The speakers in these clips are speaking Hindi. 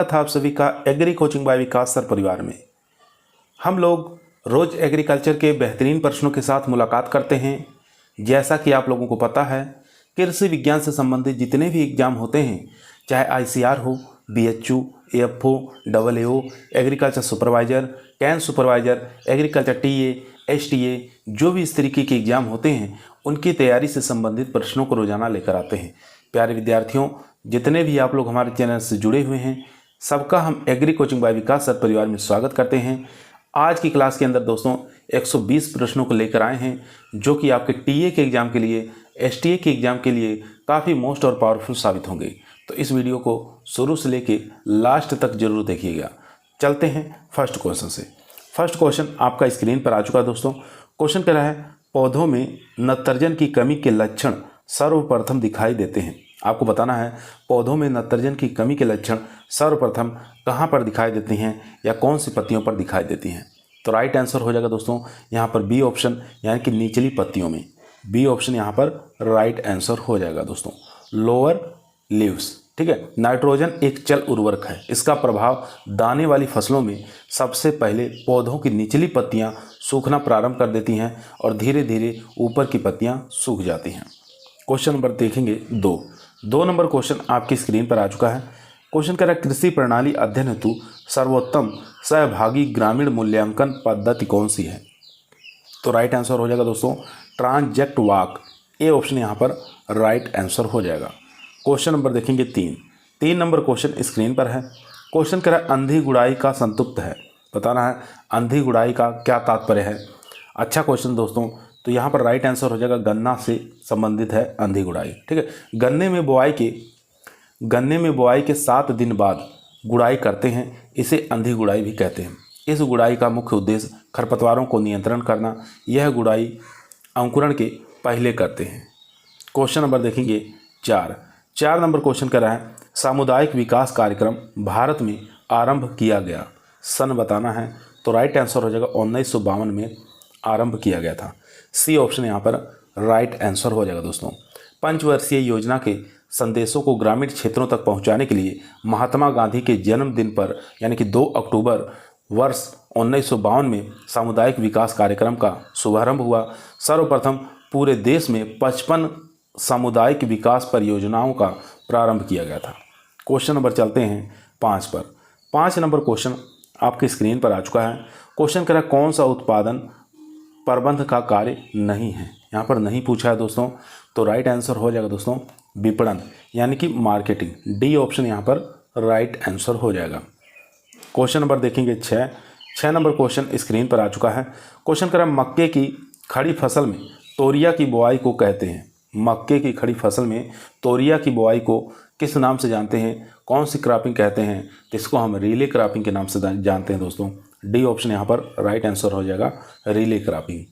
था आप सभी का एग्री कोचिंग बाय विकास सर परिवार में। हम लोग रोज एग्रीकल्चर के बेहतरीन प्रश्नों के साथ मुलाकात करते हैं। जैसा कि आप लोगों को पता है, कृषि विज्ञान से संबंधित जितने भी एग्जाम होते हैं, चाहे आईसीआर हो, BHU, AFO, AAO, agriculture supervisor, can supervisor, agriculture TA, STA, जो भी इस तरीके के एग्जाम होते हैं, उनकी तैयारी से संबंधित प्रश्नों को रोजाना लेकर आते हैं। प्यारे विद्यार्थियों, जितने भी आप लोग हमारे चैनल से जुड़े हुए हैं, सबका हम एग्री कोचिंग बाय विकास सर परिवार में स्वागत करते हैं। आज की क्लास के अंदर दोस्तों 120 प्रश्नों को लेकर आए हैं, जो कि आपके टीए के एग्ज़ाम के लिए, एसटीए के एग्ज़ाम के लिए काफ़ी मोस्ट और पावरफुल साबित होंगे। तो इस वीडियो को शुरू से लेके लास्ट तक जरूर देखिएगा। चलते हैं फर्स्ट क्वेश्चन से। फर्स्ट क्वेश्चन आपका स्क्रीन पर आ चुका है दोस्तों। क्वेश्चन कह रहा है, पौधों में नाइट्रोजन की कमी के लक्षण सर्वप्रथम दिखाई देते हैं। आपको बताना है पौधों में नाइट्रोजन की कमी के लक्षण सर्वप्रथम कहाँ पर दिखाई देती हैं या कौन सी पत्तियों पर दिखाई देती हैं। तो राइट आंसर हो जाएगा दोस्तों यहाँ पर बी ऑप्शन, यानी कि निचली पत्तियों में। बी ऑप्शन यहाँ पर राइट आंसर हो जाएगा दोस्तों, लोअर लीव्स। ठीक है, नाइट्रोजन एक चल उर्वरक है। इसका प्रभाव दाने वाली फसलों में सबसे पहले पौधों की निचली पत्तियाँ सूखना प्रारंभ कर देती हैं और धीरे धीरे ऊपर की पत्तियाँ सूख जाती हैं। क्वेश्चन नंबर देखेंगे दो नंबर क्वेश्चन आपकी स्क्रीन पर आ चुका है। क्वेश्चन कह रहा है, कृषि प्रणाली अध्ययन हेतु सर्वोत्तम सहभागी ग्रामीण मूल्यांकन पद्धति कौन सी है। तो राइट आंसर हो जाएगा दोस्तों ट्रांजेक्ट वाक। ए ऑप्शन यहाँ पर राइट आंसर हो जाएगा। क्वेश्चन नंबर देखेंगे तीन नंबर क्वेश्चन स्क्रीन पर है। क्वेश्चन कह रहा है, अंधी गुड़ाई का संतुप्त है। बताना है अंधी गुड़ाई का क्या तात्पर्य है। अच्छा क्वेश्चन दोस्तों, तो यहाँ पर राइट आंसर हो जाएगा गन्ना से संबंधित है अंधी गुड़ाई। ठीक है, गन्ने में बुआई के 7 दिन बाद गुड़ाई करते हैं, इसे अंधी गुड़ाई भी कहते हैं। इस गुड़ाई का मुख्य उद्देश्य खरपतवारों को नियंत्रण करना। यह गुड़ाई अंकुरण के पहले करते हैं। क्वेश्चन नंबर देखेंगे 4 नंबर क्वेश्चन कर रहा है, सामुदायिक विकास कार्यक्रम भारत में आरंभ किया गया। सन बताना है। तो राइट आंसर हो जाएगा 1952 में आरंभ किया गया था। सी ऑप्शन यहाँ पर राइट आंसर हो जाएगा दोस्तों। पंचवर्षीय योजना के संदेशों को ग्रामीण क्षेत्रों तक पहुंचाने के लिए महात्मा गांधी के जन्मदिन पर, यानी कि 2 अक्टूबर वर्ष 1952 में सामुदायिक विकास कार्यक्रम का शुभारंभ हुआ। सर्वप्रथम पूरे देश में 55 सामुदायिक विकास परियोजनाओं का प्रारंभ किया गया था। क्वेश्चन नंबर चलते हैं 5 पर। 5 नंबर क्वेश्चन आपकी स्क्रीन पर आ चुका है। क्वेश्चन कह रहा है, कौन सा उत्पादन प्रबंध का कार्य नहीं है। यहाँ पर नहीं पूछा है दोस्तों, तो राइट आंसर हो जाएगा दोस्तों विपणन, यानी कि मार्केटिंग। डी ऑप्शन यहाँ पर राइट आंसर हो जाएगा। क्वेश्चन नंबर देखेंगे 6 नंबर क्वेश्चन स्क्रीन पर आ चुका है। क्वेश्चन कर रहा है, मक्के की खड़ी फसल में तोरिया की बुआई को कहते हैं। मक्के की खड़ी फसल में तोरिया की बुआई को किस नाम से जानते हैं, कौन सी क्रॉपिंग कहते हैं। जिसको हम रिले क्रॉपिंग के नाम से जानते हैं दोस्तों। डी ऑप्शन यहाँ पर राइट आंसर हो जाएगा रिले क्रॉपिंग।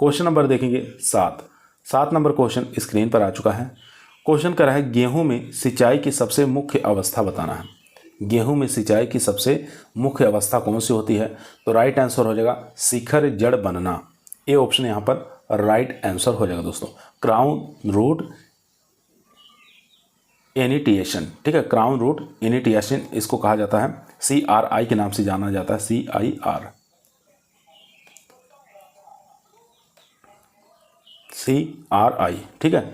क्वेश्चन नंबर देखेंगे 7 नंबर क्वेश्चन स्क्रीन पर आ चुका है। क्वेश्चन कर रहा है, गेहूं में सिंचाई की सबसे मुख्य अवस्था बताना है। गेहूं में सिंचाई की सबसे मुख्य अवस्था कौन सी होती है। तो राइट आंसर हो जाएगा शिखर जड़ बनना। ए ऑप्शन यहाँ पर राइट आंसर हो जाएगा दोस्तों, क्राउन रूट इनिटिएशन। ठीक है, क्राउन रूट इनिटिएशन इसको कहा जाता है। CRI के नाम से जाना जाता है, CRI। ठीक है,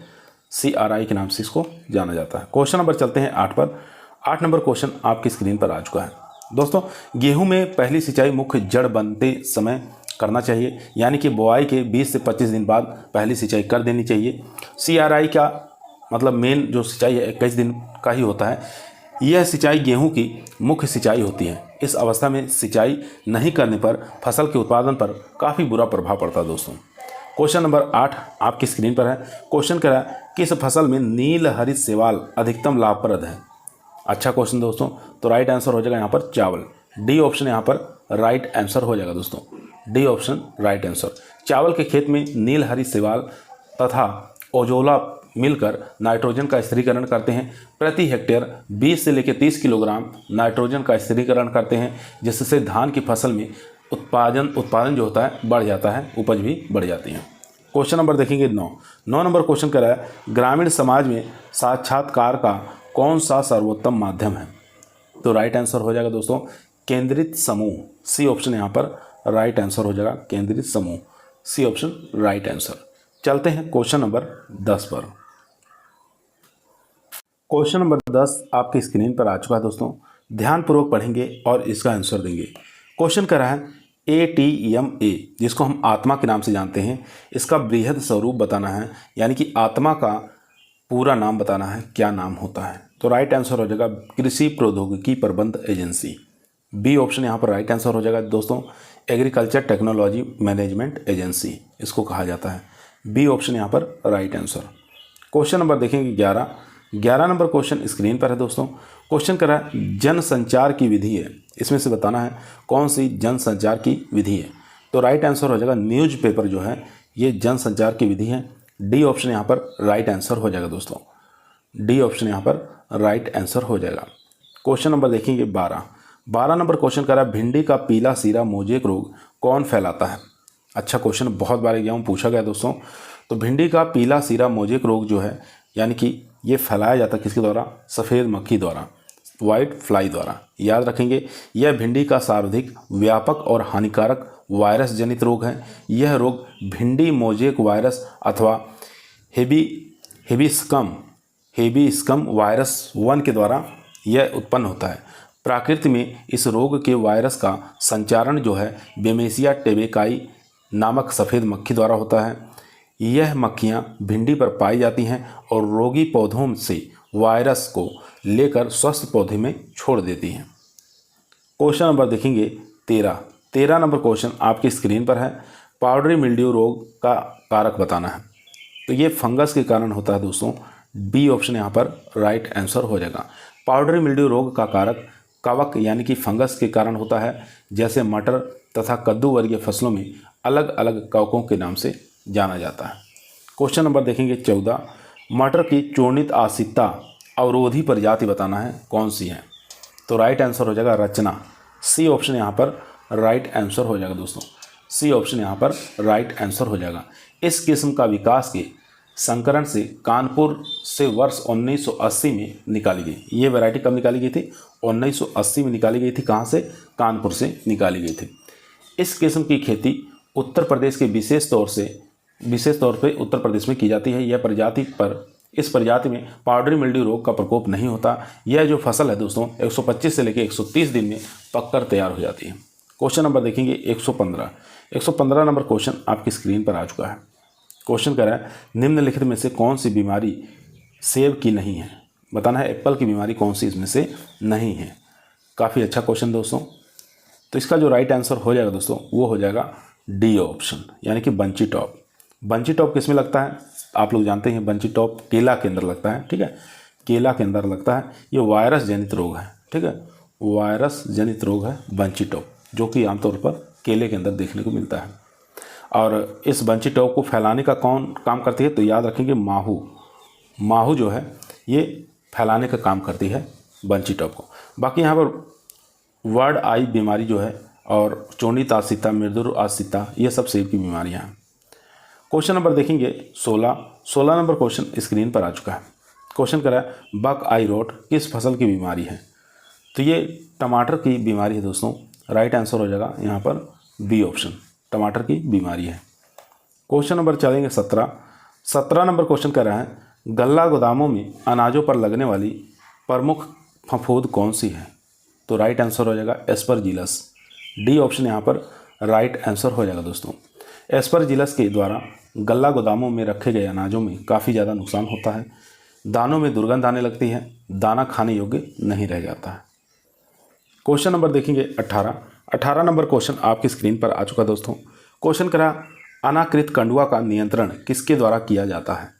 CRI के नाम से इसको जाना जाता है। क्वेश्चन नंबर चलते हैं 8 पर। 8 नंबर क्वेश्चन आपकी स्क्रीन पर आ चुका है दोस्तों। गेहूं में पहली सिंचाई मुख्य जड़ बनते समय करना चाहिए, यानी कि बुआई के 20 से 25 दिन बाद पहली सिंचाई कर देनी चाहिए। CRI का मतलब मेन जो सिंचाई है 21 दिन का ही होता है। यह सिंचाई गेहूं की मुख्य सिंचाई होती है। इस अवस्था में सिंचाई नहीं करने पर फसल के उत्पादन पर काफ़ी बुरा प्रभाव पड़ता है दोस्तों। क्वेश्चन नंबर 8 आपकी स्क्रीन पर है। क्वेश्चन कह रहा है, किस फसल में नील हरित शैवाल अधिकतम लाभप्रद है। अच्छा क्वेश्चन दोस्तों, तो राइट आंसर हो जाएगा यहाँ पर चावल। डी ऑप्शन यहाँ पर राइट आंसर हो जाएगा दोस्तों। D option right answer. चावल के खेत में नील हरित शैवाल तथा ओजोला मिलकर नाइट्रोजन का स्थिरीकरण करते हैं। प्रति हेक्टेयर 20 से लेकर 30 किलोग्राम नाइट्रोजन का स्थिरीकरण करते हैं, जिससे धान की फसल में उत्पादन जो होता है बढ़ जाता है, उपज भी बढ़ जाती है। क्वेश्चन नंबर देखेंगे 9 नंबर क्वेश्चन कर रहा है, ग्रामीण समाज में साक्षात्कार का कौन सा सर्वोत्तम माध्यम है। तो राइट आंसर हो जाएगा दोस्तों केंद्रित समूह। सी ऑप्शन यहाँ पर राइट आंसर हो जाएगा, केंद्रित समूह। C option right answer. चलते हैं क्वेश्चन नंबर 10 पर। क्वेश्चन नंबर 10 आपकी स्क्रीन पर आ चुका है दोस्तों। ध्यानपूर्वक पढ़ेंगे और इसका आंसर देंगे। क्वेश्चन कर रहा है ATMA, जिसको हम आत्मा के नाम से जानते हैं, इसका बृहद स्वरूप बताना है, यानी कि आत्मा का पूरा नाम बताना है, क्या नाम होता है। तो राइट आंसर हो जाएगा कृषि प्रौद्योगिकी प्रबंध एजेंसी। बी ऑप्शन यहाँ पर राइट आंसर हो जाएगा दोस्तों एग्रीकल्चर टेक्नोलॉजी मैनेजमेंट एजेंसी, इसको कहा जाता है। बी ऑप्शन यहाँ पर राइट आंसर। क्वेश्चन नंबर देखेंगे 11 नंबर क्वेश्चन स्क्रीन पर है दोस्तों। क्वेश्चन कर रहा है जनसंचार की विधि है, इसमें से बताना है कौन सी जनसंचार की विधि है। तो राइट आंसर हो जाएगा न्यूज़पेपर जो है ये जनसंचार की विधि है। डी ऑप्शन यहाँ पर राइट आंसर हो जाएगा दोस्तों। डी ऑप्शन यहाँ पर राइट आंसर हो जाएगा। क्वेश्चन नंबर देखेंगे 12 नंबर क्वेश्चन कर रहा है भिंडी का पीला सीरा मोजेक रोग कौन फैलाता है। अच्छा क्वेश्चन, बहुत बार एग्जाम में पूछा गया दोस्तों। तो भिंडी का पीला सीरा मोजेक रोग जो है, यानी कि ये फैलाया जाता है किसके द्वारा, सफ़ेद मक्खी द्वारा, वाइट फ्लाई द्वारा। याद रखेंगे यह भिंडी का सर्वाधिक व्यापक और हानिकारक वायरस जनित रोग है। यह रोग भिंडी मोजेक वायरस अथवा हेबिस्कम वायरस 1 के द्वारा यह उत्पन्न होता है। प्रकृति में इस रोग के वायरस का संचारण जो है बेमेसिया टेबेकाई नामक सफ़ेद मक्खी द्वारा होता है। यह मक्खियाँ भिंडी पर पाई जाती हैं और रोगी पौधों से वायरस को लेकर स्वस्थ पौधे में छोड़ देती हैं। क्वेश्चन नंबर देखेंगे 13 नंबर क्वेश्चन आपकी स्क्रीन पर है। पाउडरी मिल्ड्यू रोग का कारक बताना है। तो ये फंगस के कारण होता है दोस्तों। बी ऑप्शन यहाँ पर राइट आंसर हो जाएगा। पाउडरी मिल्ड्यू रोग का कारक कवक यानी कि फंगस के कारण होता है। जैसे मटर तथा कद्दू वर्गीय फसलों में अलग अलग कवकों के नाम से जाना जाता है। क्वेश्चन नंबर देखेंगे 14। मटर की चूर्णित आश्रितता अवरोधी प्रजाति बताना है, कौन सी है। तो राइट आंसर हो जाएगा रचना। सी ऑप्शन यहाँ पर राइट आंसर हो जाएगा दोस्तों। सी ऑप्शन यहाँ पर राइट आंसर हो जाएगा। इस किस्म का विकास के संकरण से कानपुर से वर्ष 1980 में निकाली गई। ये वैरायटी कब निकाली गई थी, 1980 में निकाली गई थी। कहाँ से, कानपुर से निकाली गई थी। इस किस्म की खेती उत्तर प्रदेश के विशेष तौर पर उत्तर प्रदेश में की जाती है। इस प्रजाति में पाउडरी मिल्ड्यू रोग का प्रकोप नहीं होता। यह जो फसल है दोस्तों 125 से लेकर 130 दिन में पककर तैयार हो जाती है। क्वेश्चन नंबर देखेंगे 115 नंबर क्वेश्चन आपकी स्क्रीन पर आ चुका है। क्वेश्चन कह रहा है निम्नलिखित में से कौन सी बीमारी सेब की नहीं है। बताना है एप्पल की बीमारी कौन सी इसमें से नहीं है। काफ़ी अच्छा क्वेश्चन दोस्तों। तो इसका जो राइट आंसर हो जाएगा दोस्तों वो हो जाएगा डी ऑप्शन, यानी कि बंची टॉप। बंची टॉप किस में लगता है, आप लोग जानते हैं बंची टॉप केला के अंदर लगता है। ठीक है, केला के अंदर लगता है। ये वायरस जनित रोग है। ठीक है, वायरस जनित रोग है बंची टॉप, जो कि आमतौर पर केले के अंदर देखने को मिलता है। और इस बंची टॉप को फैलाने का कौन काम करती है, तो याद रखेंगे माहू जो है ये फैलाने का काम करती है बंची टॉप को। बाकी यहाँ पर वर्ड आई बीमारी जो है और चूर्णित आश्रितता, मृदुर आश्रितता, ये सब सेब की बीमारियाँ हैं। क्वेश्चन नंबर देखेंगे 16 नंबर क्वेश्चन स्क्रीन पर आ चुका है। क्वेश्चन कर रहा है बक आई रोट किस फसल की बीमारी है। तो ये टमाटर की बीमारी है दोस्तों। राइट आंसर हो जाएगा यहाँ पर बी ऑप्शन, टमाटर की बीमारी है। क्वेश्चन नंबर चलेंगे 17 नंबर क्वेश्चन कर रहा है गल्ला गोदामों में अनाजों पर लगने वाली प्रमुख फफूंद कौन सी है। तो राइट आंसर हो जाएगा एस्परजिलस। डी ऑप्शन यहाँ पर राइट आंसर हो जाएगा दोस्तों। एस्परजिलस के द्वारा गल्ला गोदामों में रखे गए अनाजों में काफ़ी ज़्यादा नुकसान होता है। दानों में दुर्गंध आने लगती है, दाना खाने योग्य नहीं रह जाता है। क्वेश्चन नंबर देखेंगे 18 नंबर क्वेश्चन आपकी स्क्रीन पर आ चुका दोस्तों। क्वेश्चन करा अनाकृत कंडुआ का नियंत्रण किसके द्वारा किया जाता है।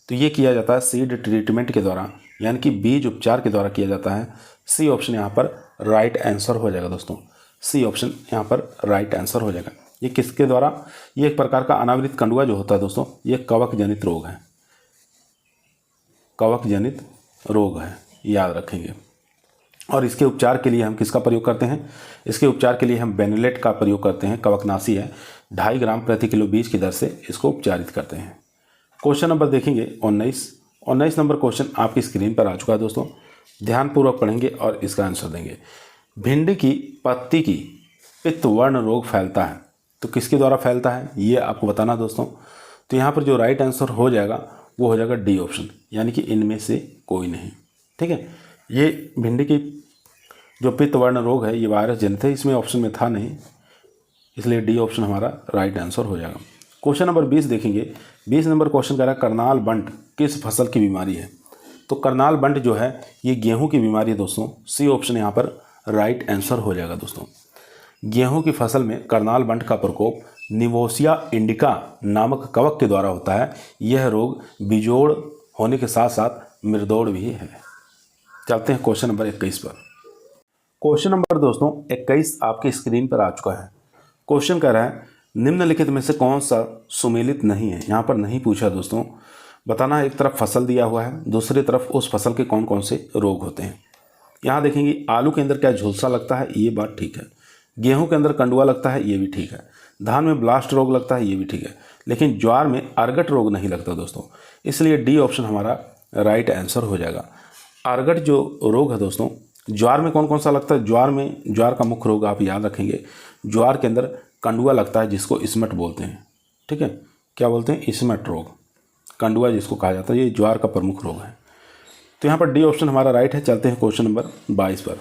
तो ये किया जाता है सीड ट्रीटमेंट के द्वारा, यानी कि बीज उपचार के द्वारा किया जाता है। सी ऑप्शन यहाँ पर राइट आंसर हो जाएगा दोस्तों। सी ऑप्शन यहाँ पर राइट आंसर हो जाएगा। ये किसके द्वारा, ये एक प्रकार का अनावृत कंडुआ जो होता है दोस्तों, ये कवक जनित रोग है। कवक जनित रोग है, याद रखेंगे। और इसके उपचार के लिए हम किसका प्रयोग करते हैं, इसके उपचार के लिए हम बेनिलेट का प्रयोग करते हैं। कवकनाशी है, 2.5 ग्राम प्रति किलो बीज की दर से इसको उपचारित करते हैं। क्वेश्चन नंबर देखेंगे 19 नंबर क्वेश्चन आपकी स्क्रीन पर आ चुका है दोस्तों। ध्यानपूर्वक पढ़ेंगे और इसका आंसर देंगे। भिंडी की पत्ती की पित्तवर्ण रोग फैलता है, तो किसके द्वारा फैलता है ये आपको बताना दोस्तों। तो यहाँ पर जो राइट आंसर हो जाएगा वो हो जाएगा डी ऑप्शन, यानी कि इनमें से कोई नहीं। ठीक है, ये भिंडी की जो पित्तवर्ण रोग है ये वायरस जनित है, इसमें ऑप्शन में था नहीं, इसलिए डी ऑप्शन हमारा राइट आंसर हो जाएगा। क्वेश्चन नंबर 20 देखेंगे। 20 नंबर क्वेश्चन कह रहा है करनाल बंट किस फसल की बीमारी है। तो करनाल बंट जो है ये गेहूं की बीमारी है दोस्तों, सी ऑप्शन यहाँ पर राइट आंसर हो जाएगा दोस्तों। गेहूं की फसल में करनाल बंट का प्रकोप निवोसिया इंडिका नामक कवक के द्वारा होता है। यह रोग बिजोड़ होने के साथ साथ मृदोड़ भी है। चलते हैं क्वेश्चन नंबर 21 पर। क्वेश्चन नंबर दोस्तों 21 आपकी स्क्रीन पर आ चुका है। क्वेश्चन कह रहा है निम्नलिखित में से कौन सा सुमेलित नहीं है। यहाँ पर नहीं पूछा दोस्तों, बताना है एक तरफ फसल दिया हुआ है, दूसरी तरफ उस फसल के कौन कौन से रोग होते हैं। यहाँ देखेंगे आलू के अंदर क्या झुलसा लगता है, ये बात ठीक है। गेहूं के अंदर कंडुआ लगता है, ये भी ठीक है। धान में ब्लास्ट रोग लगता है, ये भी ठीक है। लेकिन ज्वार में अर्गट रोग नहीं लगता दोस्तों, इसलिए डी ऑप्शन हमारा राइट आंसर हो जाएगा। अर्गट जो रोग है दोस्तों, ज्वार में कौन कौन सा लगता है। ज्वार का मुख्य रोग आप याद रखेंगे, ज्वार के अंदर कंडुआ लगता है जिसको इसमट बोलते हैं। ठीक है, क्या बोलते हैं, इसमट रोग, कंडुआ जिसको कहा जाता है, ये ज्वार का प्रमुख रोग है। तो यहाँ पर डी ऑप्शन हमारा राइट है। चलते हैं क्वेश्चन नंबर 22 पर।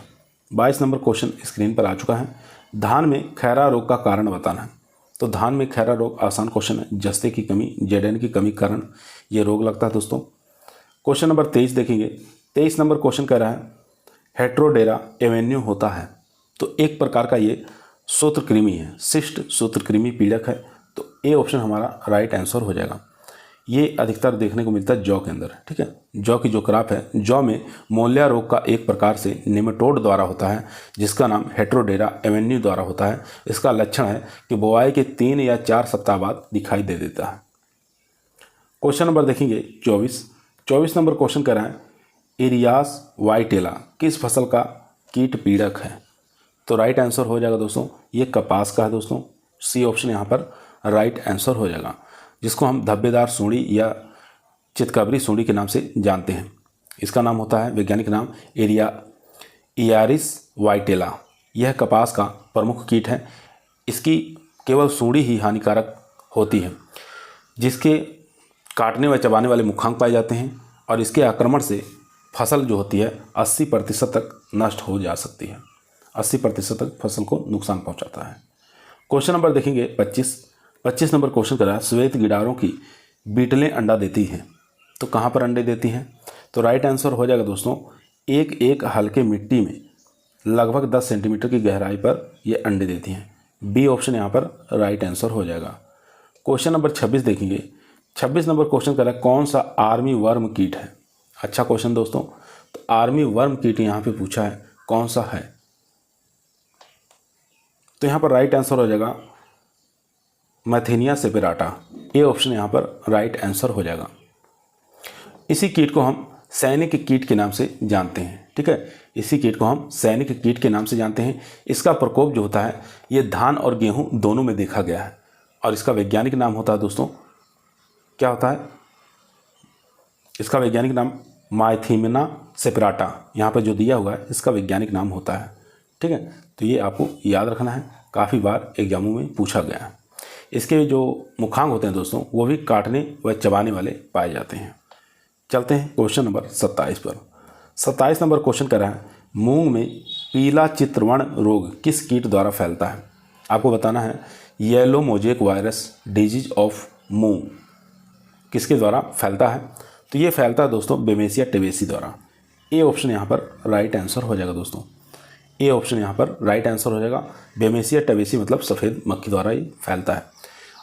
22 नंबर क्वेश्चन स्क्रीन पर आ चुका है। धान में खैरा रोग का कारण बताना है। तो धान में खैरा रोग आसान क्वेश्चन है, जस्ते की कमी, जेडेन की कमी के कारण ये रोग लगता है दोस्तों। क्वेश्चन नंबर 23 देखेंगे। 23 नंबर क्वेश्चन कह रहा है हेट्रोडेरा एवेन्यू होता है। तो एक प्रकार का ये सूत्रकृमि है, शिष्ट सूत्रकृमि पीड़क है। तो ए ऑप्शन हमारा राइट आंसर हो जाएगा। ये अधिकतर देखने को मिलता है जौ के अंदर। ठीक है, जौ की जो क्रॉप है, जौ में मोलिया रोग का एक प्रकार से नेमेटोड द्वारा होता है, जिसका नाम हेट्रोडेरा एवेन्यू द्वारा होता है। इसका लक्षण है कि बुआई के 3 या 4 सप्ताह बाद दिखाई दे देता है। क्वेश्चन नंबर देखेंगे 24 नंबर क्वेश्चन कर रहा है एरियास वाइटेला किस फसल का कीट पीड़क है। तो राइट आंसर हो जाएगा दोस्तों, ये कपास का है दोस्तों। सी ऑप्शन यहाँ पर राइट आंसर हो जाएगा, जिसको हम धब्बेदार सूंडी या चितकबरी सूंडी के नाम से जानते हैं। इसका नाम होता है वैज्ञानिक नाम एरियारिस वाइटेला। यह कपास का प्रमुख कीट है। इसकी केवल सूंडी ही हानिकारक होती है, जिसके काटने व चबाने वाले मुखांक पाए जाते हैं, और इसके आक्रमण से फसल जो होती है 80% तक नष्ट हो जा सकती है। 80% तक फसल को नुकसान पहुंचाता है। क्वेश्चन नंबर देखेंगे 25 नंबर क्वेश्चन कर रहा है श्वेत गिडारों की बीटलें अंडा देती हैं। तो कहाँ पर अंडे देती हैं। तो राइट आंसर हो जाएगा दोस्तों, एक हल्के मिट्टी में लगभग 10 सेंटीमीटर की गहराई पर ये अंडे देती हैं। बी ऑप्शन यहाँ पर राइट आंसर हो जाएगा। क्वेश्चन नंबर 26 देखेंगे। 26 नंबर क्वेश्चन कर रहा है कौन सा आर्मी वर्म कीट है। अच्छा क्वेश्चन दोस्तों, तो आर्मी वर्म कीट यहाँ पे पूछा है कौन सा है। तो यहाँ पर राइट आंसर हो जाएगा मैथेनिया सेपेराटा। ए ऑप्शन यहाँ पर राइट आंसर हो जाएगा। इसी कीट को हम सैनिक कीट के नाम से जानते हैं। ठीक है, इसी कीट को हम सैनिक कीट के नाम से जानते हैं। इसका प्रकोप जो होता है ये धान और गेहूं दोनों में देखा गया है, और इसका वैज्ञानिक नाम होता है दोस्तों, क्या होता है, इसका वैज्ञानिक नाम माइथीमिना सेपेराटा। यहाँ पर जो दिया हुआ है इसका वैज्ञानिक नाम होता है। ठीक है, तो ये आपको याद रखना है, काफ़ी बार एग्जामों में पूछा गया है। इसके जो मुखांग होते हैं दोस्तों वो भी काटने व चबाने वाले पाए जाते हैं। चलते हैं क्वेश्चन नंबर 27 पर। 27 नंबर क्वेश्चन कर रहा है मूंग में पीला चित्रवण रोग किस कीट द्वारा फैलता है। आपको बताना है yellow mosaic virus disease of moong किसके द्वारा फैलता है। तो ये फैलता है दोस्तों बेमेसिया टेबेसी द्वारा। ए ऑप्शन यहाँ पर राइट आंसर हो जाएगा दोस्तों। ए ऑप्शन यहाँ पर राइट आंसर हो जाएगा। बेमेसिया टेबेसी मतलब सफ़ेद मक्खी द्वारा ही फैलता है।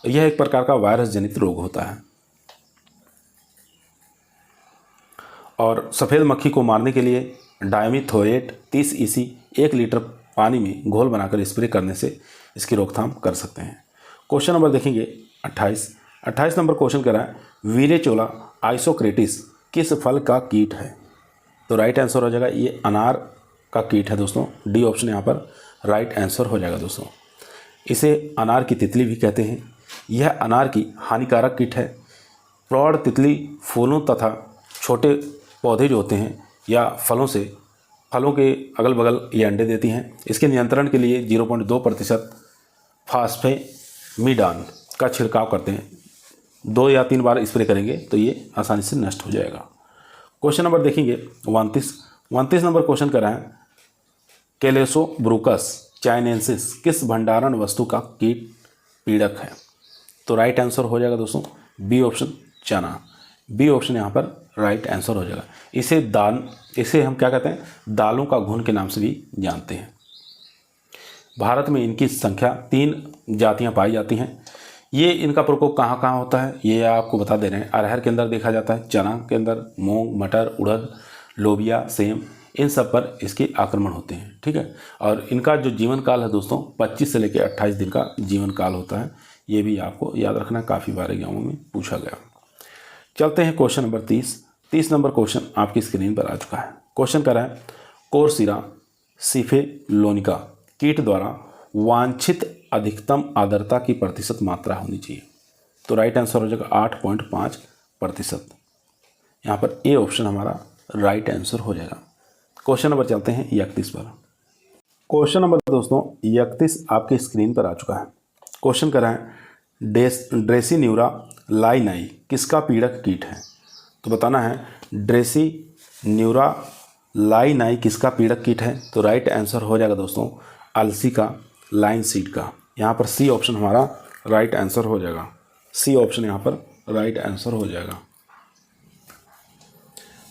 यह एक प्रकार का वायरस जनित रोग होता है, और सफ़ेद मक्खी को मारने के लिए डायमिथोएट 30 EC 1 लीटर पानी में घोल बनाकर स्प्रे करने से इसकी रोकथाम कर सकते हैं। क्वेश्चन नंबर देखेंगे 28 नंबर क्वेश्चन कर रहा है वीरेचोला आइसोक्रेटिस किस फल का कीट है। तो राइट आंसर हो जाएगा ये अनार का कीट है दोस्तों। डी ऑप्शन यहाँ पर राइट आंसर हो जाएगा दोस्तों। इसे अनार की तितली भी कहते हैं। यह अनार की हानिकारक कीट है। प्रौढ़ तितली फूलों तथा छोटे पौधे जो होते हैं या फलों से फलों के अगल बगल ये अंडे देती हैं। इसके नियंत्रण के लिए 0.2% फास्फेमिडान का छिड़काव करते हैं। 2 या 3 बार स्प्रे करेंगे तो ये आसानी से नष्ट हो जाएगा। क्वेश्चन नंबर देखेंगे 29 नंबर क्वेश्चन कर रहा है, कैलेसोब्रूकस चाइनेंसिस किस भंडारण वस्तु का कीट पीड़क है? तो राइट आंसर हो जाएगा दोस्तों बी ऑप्शन चना। बी ऑप्शन यहाँ पर राइट आंसर हो जाएगा। इसे हम क्या कहते हैं, दालों का घुन के नाम से भी जानते हैं। भारत में इनकी संख्या 3 जातियाँ पाई जाती हैं। ये इनका प्रकोप कहाँ कहाँ होता है ये आपको बता दे रहे हैं। अरहर के अंदर देखा जाता है, चना के अंदर, मूंग, मटर, उड़द, लोबिया, सेम, इन सब पर इसके आक्रमण होते हैं। ठीक है, और इनका जो जीवन काल है दोस्तों 25 से लेकर 28 दिन का जीवन काल होता है। ये भी आपको याद रखना, काफ़ी बार एग्जामों में पूछा गया। चलते हैं क्वेश्चन नंबर 30 नंबर क्वेश्चन आपकी स्क्रीन पर आ चुका है। क्वेश्चन कर रहा है, कोर्सिरा सिफेलोनिका कीट द्वारा वांछित अधिकतम आर्द्रता की प्रतिशत मात्रा होनी चाहिए। तो राइट आंसर हो जाएगा 8.5%। यहाँ पर ए ऑप्शन हमारा राइट आंसर हो जाएगा। क्वेश्चन नंबर चलते हैं 31 पर। क्वेश्चन नंबर दोस्तों 31 आपके स्क्रीन पर आ चुका है। क्वेश्चन कर रहा है, ड्रेसिन्यूरा लाइनाई किसका पीड़क कीट है? तो बताना है ड्रेसिन्यूरा लाइनाई किसका पीड़क कीट है? तो राइट आंसर हो जाएगा दोस्तों अलसी का, लाइन सीड का। यहाँ पर सी ऑप्शन हमारा राइट आंसर हो जाएगा। सी ऑप्शन यहाँ पर राइट आंसर हो जाएगा।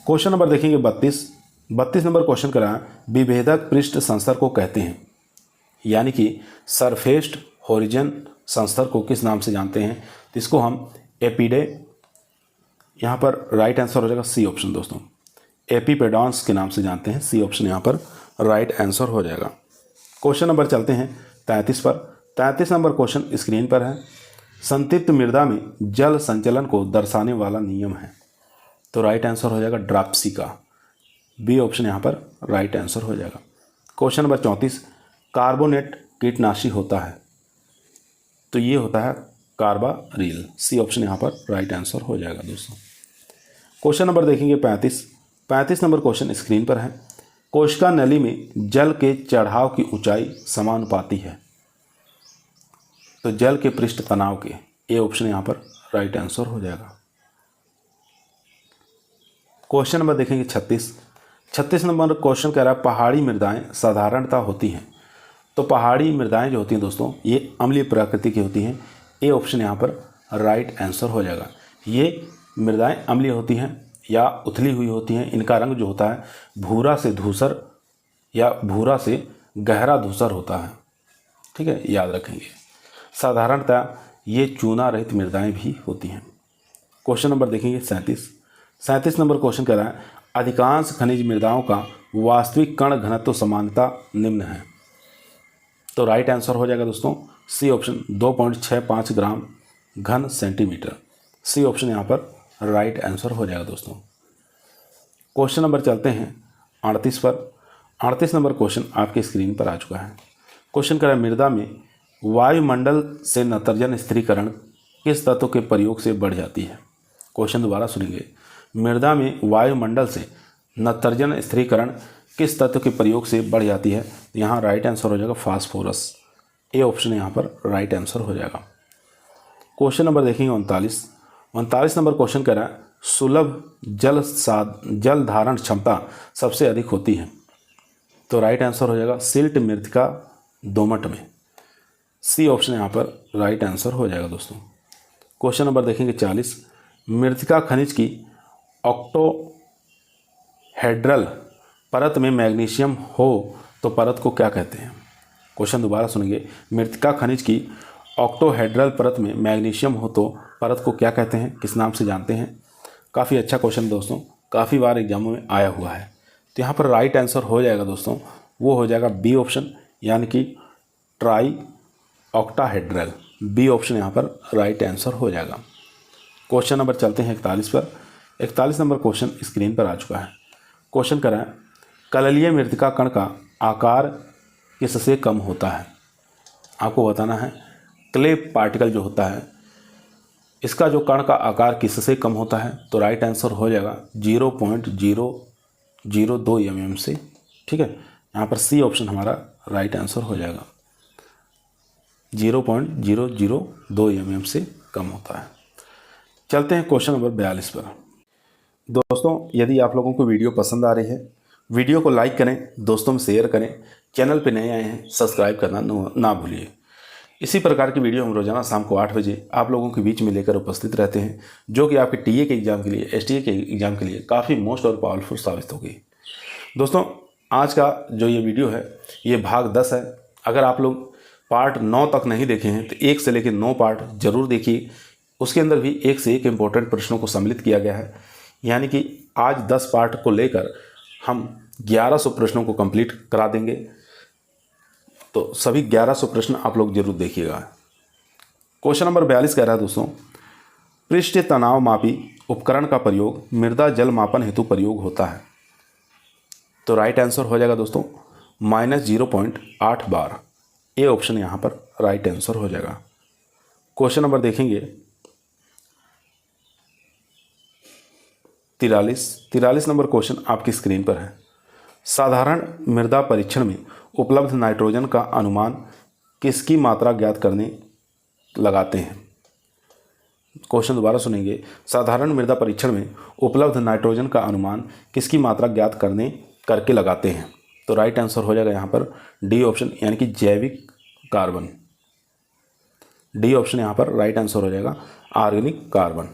क्वेश्चन नंबर देखेंगे 32 नंबर क्वेश्चन करा, विभेदक पृष्ठ संस्तर को कहते हैं, यानी कि सरफेस्ड होरिजन संस्तर को किस नाम से जानते हैं? तो इसको हम एपिडे, यहाँ पर राइट आंसर हो जाएगा सी ऑप्शन दोस्तों, एपिपेडॉन्स के नाम से जानते हैं। सी ऑप्शन यहाँ पर राइट आंसर हो जाएगा। क्वेश्चन नंबर चलते हैं 33 पर। 33 नंबर क्वेश्चन स्क्रीन पर है, संतृप्त मृदा में जल संचलन को दर्शाने वाला नियम है। तो राइट आंसर हो जाएगा ड्राप्सी का। बी ऑप्शन यहाँ पर राइट आंसर हो जाएगा। क्वेश्चन नंबर 34, कार्बोनेट कीटनाशी होता है। तो ये होता है कार्बारिल। सी ऑप्शन यहाँ पर राइट आंसर हो जाएगा दोस्तों। क्वेश्चन नंबर देखेंगे 35 नंबर क्वेश्चन स्क्रीन पर है, कोशिका नली में जल के चढ़ाव की ऊंचाई समानुपाती है। तो जल के पृष्ठ तनाव के, ए ऑप्शन यहाँ पर राइट आंसर हो जाएगा। क्वेश्चन नंबर देखेंगे 36 नंबर क्वेश्चन कह रहा है, पहाड़ी मृदाएं साधारणतः होती हैं। तो पहाड़ी मृदाएं जो होती हैं दोस्तों ये अम्लीय प्रकृति की होती हैं। ए ऑप्शन यहाँ पर राइट आंसर हो जाएगा। ये मृदाएं अम्लीय होती हैं या उथली हुई होती हैं। इनका रंग जो होता है भूरा से धूसर या भूरा से गहरा धूसर होता है। ठीक है, याद रखेंगे। साधारणतः ये चूना रहित मृदाएं भी होती हैं। क्वेश्चन नंबर देखेंगे 37 नंबर क्वेश्चन कह रहा है, अधिकांश खनिज मृदाओं का वास्तविक कण घनत्व समानता निम्न है। तो राइट आंसर हो जाएगा दोस्तों सी ऑप्शन 2.65 ग्राम घन सेंटीमीटर। सी ऑप्शन यहाँ पर राइट आंसर हो जाएगा दोस्तों। क्वेश्चन नंबर चलते हैं 38 पर। 38 नंबर क्वेश्चन आपके स्क्रीन पर आ चुका है। क्वेश्चन कह रहा है, मृदा में वायुमंडल से नत्रजन स्थिरीकरण किस तत्व के प्रयोग से बढ़ जाती है? क्वेश्चन दोबारा सुनेंगे, मृदा में वायुमंडल से नत्रजन स्थिरीकरण किस तत्व के प्रयोग से बढ़ जाती है? यहाँ राइट आंसर हो जाएगा फास्फोरस। ए ऑप्शन यहाँ पर राइट आंसर हो जाएगा। क्वेश्चन नंबर देखेंगे 39 नंबर क्वेश्चन कह रहा है, सुलभ जल धारण क्षमता सबसे अधिक होती है। तो राइट आंसर हो जाएगा सिल्ट मृतिका दोमट में। सी ऑप्शन यहाँ पर राइट आंसर हो जाएगा दोस्तों। क्वेश्चन नंबर देखेंगे 40, मृतिका खनिज की ऑक्टोहेड्रल परत में मैग्नीशियम हो तो परत को क्या कहते हैं? क्वेश्चन दोबारा सुनेंगे, मृतिका खनिज की ऑक्टोहेड्रल परत में मैग्नीशियम हो तो परत को क्या कहते हैं, किस नाम से जानते हैं? काफ़ी अच्छा क्वेश्चन दोस्तों, काफ़ी बार एग्जामों में आया हुआ है। तो यहाँ पर राइट आंसर हो जाएगा दोस्तों, वो हो जाएगा बी ऑप्शन, यानी कि ट्राई ऑक्टाहेड्रल। बी ऑप्शन यहाँ पर राइट आंसर हो जाएगा। क्वेश्चन नंबर चलते हैं 41 पर। 41 नंबर क्वेश्चन स्क्रीन पर आ चुका है। क्वेश्चन करें, कललीय मृतिका कण का आकार किससे कम होता है? आपको बताना है क्ले पार्टिकल जो होता है इसका जो कण का आकार किससे कम होता है? तो राइट आंसर हो जाएगा 0.002 mm से ठीक है, यहाँ पर सी ऑप्शन हमारा राइट आंसर हो जाएगा। 0.002 mm से कम होता है। चलते हैं क्वेश्चन नंबर 42 पर। दोस्तों, यदि आप लोगों को वीडियो पसंद आ रही है, वीडियो को लाइक करें, दोस्तों में शेयर करें, चैनल पर नए आए हैं सब्सक्राइब करना ना भूलिए। इसी प्रकार की वीडियो हम रोजाना शाम को 8 बजे आप लोगों के बीच में लेकर उपस्थित रहते हैं, जो कि आपके टीए के एग्ज़ाम के लिए, एसटीए के एग्ज़ाम के लिए काफ़ी मोस्ट और पावरफुल साबित होगी। दोस्तों, आज का जो ये वीडियो है ये भाग 10 है। अगर आप लोग पार्ट 9 तक नहीं देखे हैं तो 1 से लेकर 9 पार्ट जरूर देखिए। उसके अंदर भी एक से एक इम्पोर्टेंट प्रश्नों को सम्मिलित किया गया है, यानी कि आज 10 पार्ट को लेकर हम 1100 प्रश्नों को कंप्लीट करा देंगे। तो सभी 1100 प्रश्न आप लोग जरूर देखिएगा। क्वेश्चन नंबर 42 कह रहा है दोस्तों, पृष्ठ तनाव मापी उपकरण का प्रयोग मृदा जल मापन हेतु प्रयोग होता है। तो राइट आंसर हो जाएगा दोस्तों -0.8 बार। ए ऑप्शन यहाँ पर राइट आंसर हो जाएगा। क्वेश्चन नंबर देखेंगे 43 नंबर क्वेश्चन आपकी स्क्रीन पर है। साधारण मृदा परीक्षण में उपलब्ध नाइट्रोजन का अनुमान किसकी मात्रा ज्ञात करने लगाते हैं। क्वेश्चन दोबारा सुनेंगे। साधारण मृदा परीक्षण में उपलब्ध नाइट्रोजन का अनुमान किसकी मात्रा ज्ञात करके लगाते हैं। तो राइट आंसर हो जाएगा यहाँ पर डी ऑप्शन, यानी कि जैविक कार्बन। डी ऑप्शन यहाँ पर राइट आंसर हो जाएगा, ऑर्गेनिक कार्बन।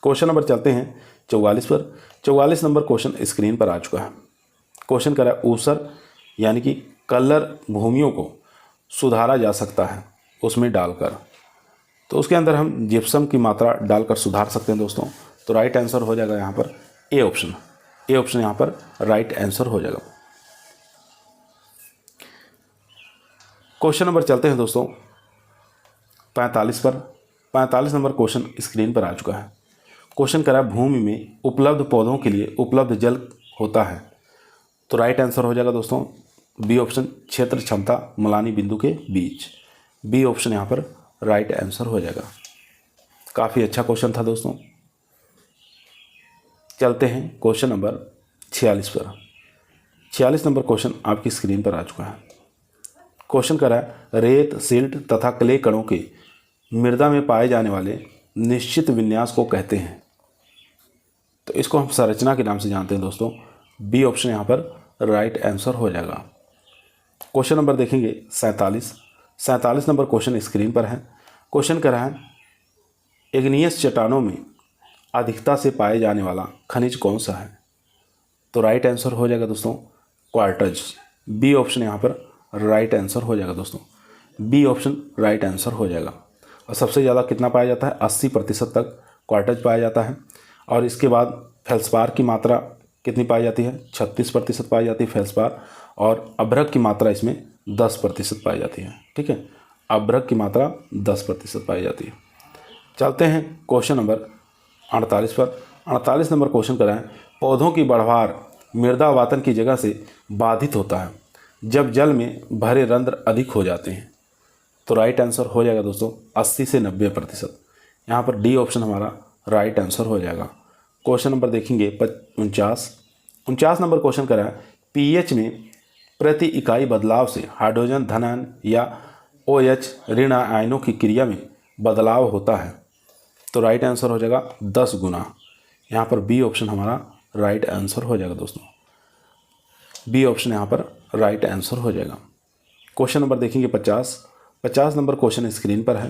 क्वेश्चन नंबर चलते हैं 44 पर। 44 नंबर क्वेश्चन स्क्रीन पर आ चुका है। क्वेश्चन कर रहा है ऊसर यानी कि कलर भूमियों को सुधारा जा सकता है उसमें डालकर। तो उसके अंदर हम जिप्सम की मात्रा डालकर सुधार सकते हैं दोस्तों। तो राइट आंसर हो जाएगा यहाँ पर ए ऑप्शन। ए ऑप्शन यहाँ पर राइट आंसर हो जाएगा। क्वेश्चन नंबर चलते हैं दोस्तों 45 पर। 45 नंबर क्वेश्चन स्क्रीन पर आ चुका है। क्वेश्चन करा भूमि में उपलब्ध पौधों के लिए उपलब्ध जल होता है। तो राइट आंसर हो जाएगा दोस्तों बी ऑप्शन, क्षेत्र क्षमता मलानी बिंदु के बीच। बी ऑप्शन यहाँ पर राइट आंसर हो जाएगा। काफ़ी अच्छा क्वेश्चन था दोस्तों। चलते हैं क्वेश्चन नंबर 46 पर। 46 नंबर क्वेश्चन आपकी स्क्रीन पर आ चुका है। क्वेश्चन करा है रेत, सिल्ट तथा क्ले कणों के मृदा में पाए जाने वाले निश्चित विन्यास को कहते हैं। तो इसको हम संरचना के नाम से जानते हैं दोस्तों। बी ऑप्शन यहाँ पर राइट आंसर हो जाएगा। क्वेश्चन नंबर देखेंगे 47 नंबर क्वेश्चन स्क्रीन पर है। क्वेश्चन कर रहा है इग्नियस चट्टानों में अधिकता से पाए जाने वाला खनिज कौन सा है। तो राइट आंसर हो जाएगा दोस्तों क्वार्टज। बी ऑप्शन यहाँ पर राइट आंसर हो जाएगा दोस्तों। बी ऑप्शन राइट आंसर हो जाएगा। और सबसे ज़्यादा कितना पाया जाता है, 80% तक क्वार्टज पाया जाता है। और इसके बाद फेल्सपार की मात्रा कितनी पाई जाती है, 36% पाई जाती है फेल्सपार। और अभ्रक की मात्रा इसमें 10% पाई जाती है। ठीक है, अभ्रक की मात्रा 10% पाई जाती है। चलते हैं क्वेश्चन नंबर 48 पर। 48 नंबर क्वेश्चन कर रहे हैं पौधों की बढ़वार मृदा वातन की जगह से बाधित होता है जब जल में भरे रंध्र अधिक हो जाते हैं। तो राइट आंसर हो जाएगा दोस्तों 80 से 90%। यहाँ पर डी ऑप्शन हमारा राइट आंसर हो जाएगा। क्वेश्चन नंबर देखेंगे 49 नंबर क्वेश्चन कर रहा है पीएच में प्रति इकाई बदलाव से हाइड्रोजन धन आयन या OH ऋण आयनों की क्रिया में बदलाव होता है। तो राइट आंसर हो जाएगा 10 गुना। यहाँ पर बी ऑप्शन हमारा राइट आंसर हो जाएगा दोस्तों। बी ऑप्शन यहाँ पर राइट आंसर हो जाएगा। क्वेश्चन नंबर देखेंगे 50 नंबर क्वेश्चन स्क्रीन पर है।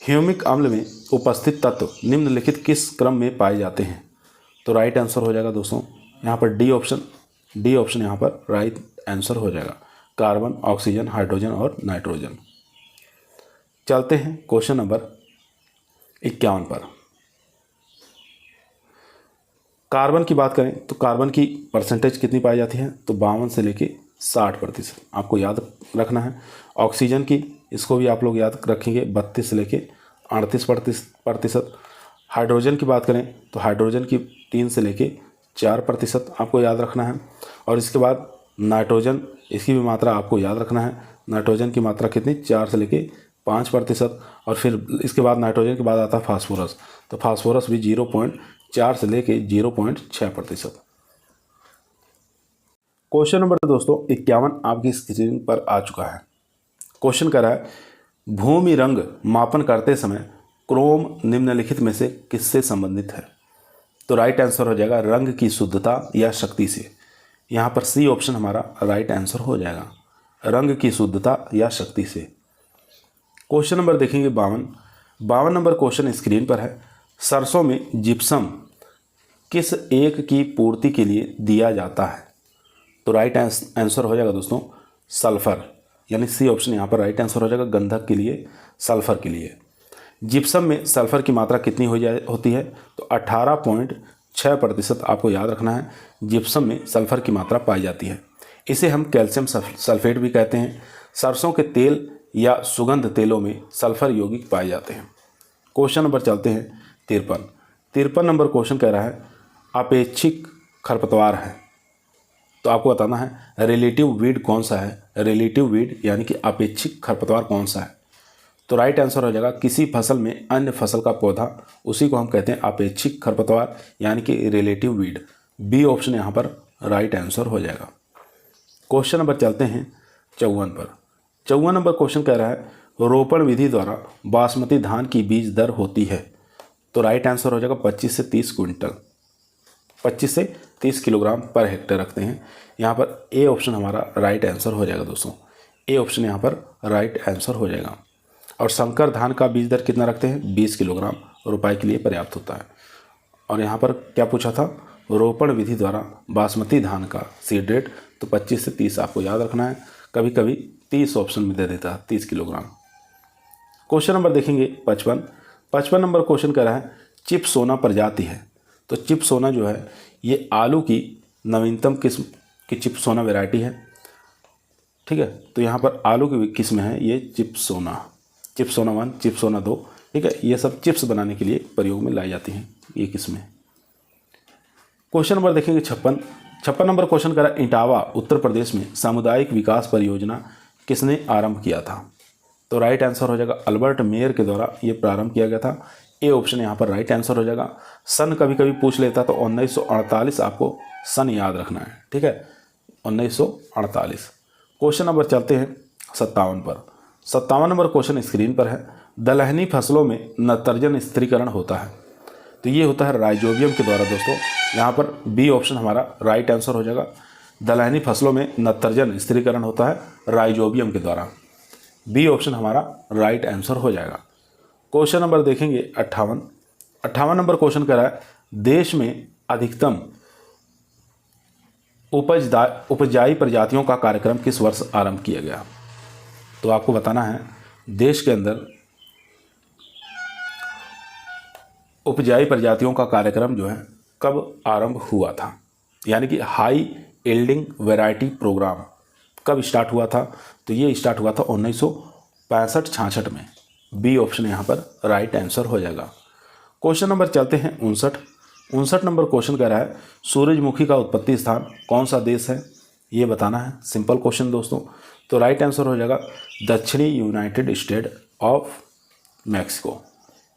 ह्यूमिक अम्ल में उपस्थित तत्व निम्नलिखित किस क्रम में पाए जाते हैं। तो राइट आंसर हो जाएगा दोस्तों यहाँ पर डी ऑप्शन यहाँ पर राइट आंसर हो जाएगा। कार्बन, ऑक्सीजन, हाइड्रोजन और नाइट्रोजन। चलते हैं क्वेश्चन नंबर 51 पर। कार्बन की बात करें तो कार्बन की परसेंटेज कितनी पाई जाती है, तो 52 से लेके 60% आपको याद रखना है। ऑक्सीजन की, इसको भी आप लोग याद रखेंगे, 32 से लेके 38%। हाइड्रोजन की बात करें तो हाइड्रोजन की 3 से लेके 4% आपको याद रखना है। और इसके बाद नाइट्रोजन, इसकी भी मात्रा आपको याद रखना है। नाइट्रोजन की मात्रा कितनी, 4 से लेके 5%। और फिर इसके बाद नाइट्रोजन के बाद आता है फास्फोरस। तो फास्फोरस भी 0.4 से लेके 0.6%। क्वेश्चन नंबर दोस्तों 51 आपकी स्क्रीन पर आ चुका है। क्वेश्चन कर रहा है भूमि रंग मापन करते समय क्रोम निम्नलिखित में से किससे संबंधित है? तो राइट आंसर हो जाएगा रंग की शुद्धता या शक्ति से। यहाँ पर सी ऑप्शन हमारा राइट आंसर हो जाएगा, रंग की शुद्धता या शक्ति से। क्वेश्चन नंबर देखेंगे 52 नंबर क्वेश्चन स्क्रीन पर है। सरसों में जिप्सम किस एक की पूर्ति के लिए दिया जाता है? तो राइट आंसर हो जाएगा दोस्तों सल्फर, यानी सी ऑप्शन यहाँ पर राइट आंसर हो जाएगा, गंधक के लिए, सल्फर के लिए। जिप्सम में सल्फर की मात्रा कितनी होती है? तो 18.6% आपको याद रखना है, जिप्सम में सल्फर की मात्रा पाई जाती है। इसे हम कैल्शियम सल्फेट भी कहते हैं। सरसों के तेल या सुगंध तेलों में सल्फर यौगिक पाए जाते हैं। क्वेश्चन नंबर चलते हैं 53 नंबर क्वेश्चन कह रहा है अपेक्षिक खरपतवार है। तो आपको बताना है रिलेटिव वीड कौन सा है? रिलेटिव वीड यानी कि अपेक्षिक खरपतवार कौन सा है? तो राइट आंसर हो जाएगा किसी फसल में अन्य फसल का पौधा, उसी को हम कहते हैं अपेक्षिक खरपतवार यानी कि रिलेटिव वीड। बी ऑप्शन यहाँ पर राइट आंसर हो जाएगा। क्वेश्चन नंबर चलते हैं 54 पर। 54 नंबर क्वेश्चन कह रहा है रोपण विधि द्वारा बासमती धान की बीज दर होती है। तो राइट आंसर हो जाएगा 25 से 30 क्विंटल, 25 से 30 किलोग्राम पर हेक्टेयर रखते हैं। यहाँ पर ए ऑप्शन हमारा राइट आंसर हो जाएगा दोस्तों, ए ऑप्शन यहाँ पर राइट आंसर हो जाएगा। और संकर धान का बीज दर कितना रखते हैं? 20 किलोग्राम रुपए के लिए पर्याप्त होता है। और यहाँ पर क्या पूछा था? रोपण विधि द्वारा बासमती धान का सीड रेट, तो 25 से 30 आपको याद रखना है, कभी कभी 30 ऑप्शन में दे देता है 30 किलोग्राम। क्वेश्चन नंबर देखेंगे 55 नंबर क्वेश्चन कह रहा है चिप सोना प्रजाति है। तो चिप सोना जो है ये आलू की नवीनतम किस्म की चिप सोना वैरायटी है, ठीक है। तो यहाँ पर आलू की किस्म है ये चिप सोना 1, चिप सोना 2, ठीक है। ये सब चिप्स बनाने के लिए प्रयोग में लाई जाती हैं ये किस्में। क्वेश्चन नंबर देखेंगे 56 नंबर क्वेश्चन कह रहा है इटावा उत्तर प्रदेश में सामुदायिक विकास परियोजना किसने आरंभ किया था? तो राइट आंसर हो जाएगा अल्बर्ट मेयर के द्वारा ये प्रारंभ किया गया था। ए ऑप्शन यहाँ पर राइट आंसर हो जाएगा। सन कभी कभी पूछ लेता तो 1948 आपको सन याद रखना है, ठीक है, 1948। क्वेश्चन नंबर चलते हैं 57 पर। 57 नंबर क्वेश्चन स्क्रीन पर है दलहनी फसलों में नत्रजन स्थिरीकरण होता है। तो ये होता है राइजोबियम के द्वारा दोस्तों। यहाँ पर बी ऑप्शन हमारा राइट आंसर हो जाएगा। दलहनी फसलों में नत्रजन स्थिरीकरण होता है राइजोबियम के द्वारा। बी ऑप्शन हमारा राइट आंसर हो जाएगा। क्वेश्चन नंबर देखेंगे 58 नंबर क्वेश्चन कह रहा है देश में अधिकतम उपजाई प्रजातियों का कार्यक्रम किस वर्ष आरंभ किया गया? तो आपको बताना है देश के अंदर उपजाई प्रजातियों का कार्यक्रम जो है कब आरंभ हुआ था, यानी कि हाई यील्डिंग वैरायटी प्रोग्राम कब स्टार्ट हुआ था? तो ये स्टार्ट हुआ था 1965-66 में। बी ऑप्शन यहाँ पर राइट आंसर हो जाएगा। क्वेश्चन नंबर चलते हैं 59 नंबर क्वेश्चन कह रहा है सूरजमुखी का उत्पत्ति स्थान कौन सा देश है? ये बताना है, सिंपल क्वेश्चन दोस्तों। तो राइट आंसर हो जाएगा दक्षिणी यूनाइटेड स्टेट ऑफ मैक्सिको।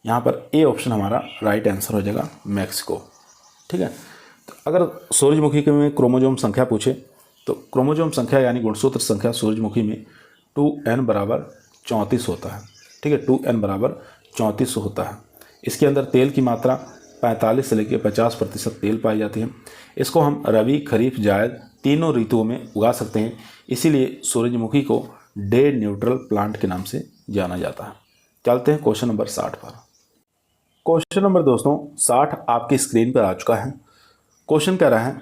यहाँ पर ए ऑप्शन हमारा राइट आंसर हो जाएगा मैक्सिको, ठीक है। तो अगर सूरजमुखी के में क्रोमोजोम संख्या पूछे तो क्रोमोजोम संख्या यानी गुणसूत्र संख्या सूरजमुखी में 2n = 34 होता है, ठीक है, 2n = 34 होता है। इसके अंदर तेल की मात्रा 45 से लेकर 50% तेल पाई जाती है। इसको हम रबी, खरीफ, जायद तीनों ऋतुओं में उगा सकते हैं, इसीलिए सूरजमुखी को डे न्यूट्रल प्लांट के नाम से जाना जाता है। चलते हैं क्वेश्चन नंबर 60 पर। क्वेश्चन नंबर दोस्तों 60 आपकी स्क्रीन पर आ चुका है। क्वेश्चन कह रहा है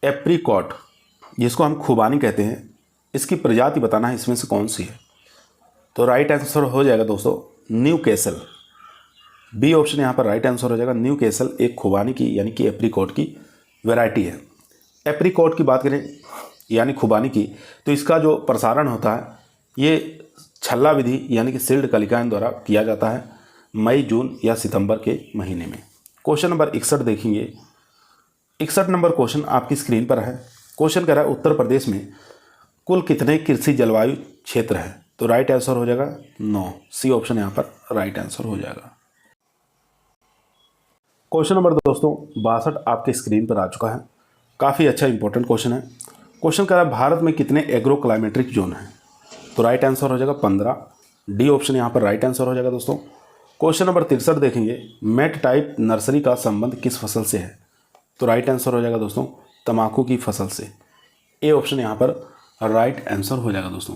एप्रिकॉट, जिसको हम खुबानी कहते हैं, इसकी प्रजाति बताना है इसमें से कौन सी है? तो राइट आंसर हो जाएगा दोस्तों न्यू कैसल। बी ऑप्शन यहाँ पर राइट आंसर हो जाएगा। न्यू कैसल एक खुबानी की यानी कि एप्रिकॉट की वैरायटी है। एप्रिकॉट की बात करें यानी खुबानी की, तो इसका जो प्रसारण होता है ये छल्ला विधि यानी कि सील्ड कलिकाएं द्वारा किया जाता है मई, जून या सितंबर के महीने में। क्वेश्चन नंबर 61 देखेंगे। 61 नंबर क्वेश्चन आपकी स्क्रीन पर है। क्वेश्चन कह रहा है उत्तर प्रदेश में कुल कितने कृषि जलवायु क्षेत्र है? तो राइट आंसर हो जाएगा 9। सी ऑप्शन यहाँ पर राइट आंसर हो जाएगा। क्वेश्चन नंबर दोस्तों 62 आपके स्क्रीन पर आ चुका है। काफ़ी अच्छा इंपॉर्टेंट क्वेश्चन है। क्वेश्चन कह रहा है भारत में कितने एग्रो क्लाइमेट्रिक जोन हैं, तो राइट आंसर हो जाएगा 15। डी ऑप्शन यहाँ पर राइट आंसर हो जाएगा दोस्तों। क्वेश्चन नंबर 63 देखेंगे, मेट टाइप नर्सरी का संबंध किस फसल से है, तो राइट आंसर हो जाएगा दोस्तों तंबाकू की फसल से। ए ऑप्शन यहाँ पर राइट आंसर हो जाएगा दोस्तों।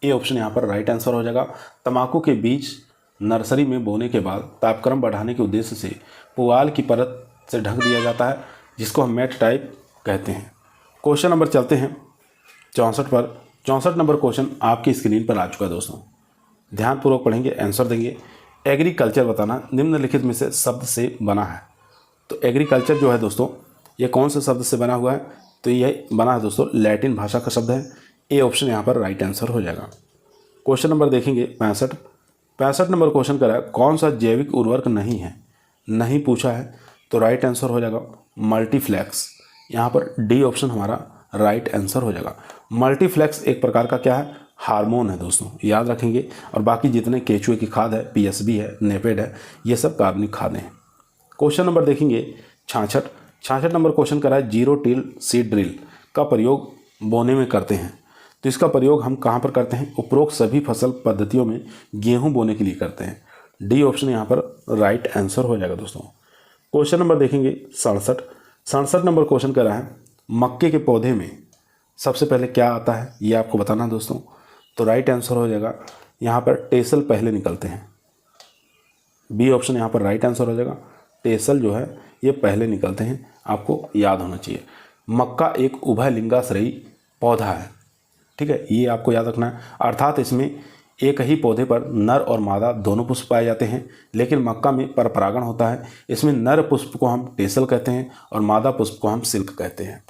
ए ऑप्शन यहाँ पर राइट आंसर हो जाएगा। तंबाकू के बीज नर्सरी में बोने के बाद तापक्रम बढ़ाने के उद्देश्य से पुआल की परत से ढक दिया जाता है, जिसको हम मेट टाइप कहते हैं। क्वेश्चन नंबर चलते हैं 64 पर। 64 नंबर क्वेश्चन आपकी स्क्रीन पर आ चुका है दोस्तों, ध्यानपूर्वक पढ़ेंगे, आंसर देंगे। एग्रीकल्चर बताना निम्नलिखित में से शब्द से बना है। तो एग्रीकल्चर जो है दोस्तों ये कौन से शब्द से बना हुआ है, तो ये बना है दोस्तों लैटिन भाषा का शब्द है। ए ऑप्शन यहाँ पर राइट आंसर हो जाएगा। क्वेश्चन नंबर देखेंगे 65 नंबर क्वेश्चन कर रहा है, कौन सा जैविक उर्वरक नहीं पूछा है, तो राइट आंसर हो जाएगा मल्टीफ्लेक्स। यहाँ पर डी ऑप्शन हमारा राइट आंसर हो जाएगा। मल्टीफ्लेक्स एक प्रकार का क्या है, हार्मोन है दोस्तों, याद रखेंगे। और बाकी जितने केचुए की खाद है, पीएसबी है, नेपेड है, ये सब कार्बनिक खादें हैं। क्वेश्चन नंबर देखेंगे 66 नंबर क्वेश्चन करा है, जीरो टिल सीड ड्रिल का प्रयोग बोने में करते हैं, तो इसका प्रयोग हम कहाँ पर करते हैं, उपरोक्त सभी फसल पद्धतियों में गेहूं बोने के लिए करते हैं। डी ऑप्शन यहाँ पर राइट आंसर हो जाएगा दोस्तों। क्वेश्चन नंबर देखेंगे 67 नंबर क्वेश्चन कर रहा है, मक्के के पौधे में सबसे पहले क्या आता है, ये आपको बताना है दोस्तों। तो राइट आंसर हो जाएगा यहाँ पर टेसल पहले निकलते हैं। बी ऑप्शन यहाँ पर राइट आंसर हो जाएगा। टेसल जो है ये पहले निकलते हैं, आपको याद होना चाहिए। मक्का एक उभयलिंगाश्रयी पौधा है, ठीक है, ये आपको याद रखना है। अर्थात इसमें एक ही पौधे पर नर और मादा दोनों पुष्प पाए जाते हैं, लेकिन मक्का में परपरागण होता है। इसमें नर पुष्प को हम टेसल कहते हैं और मादा पुष्प को हम सिल्क कहते हैं।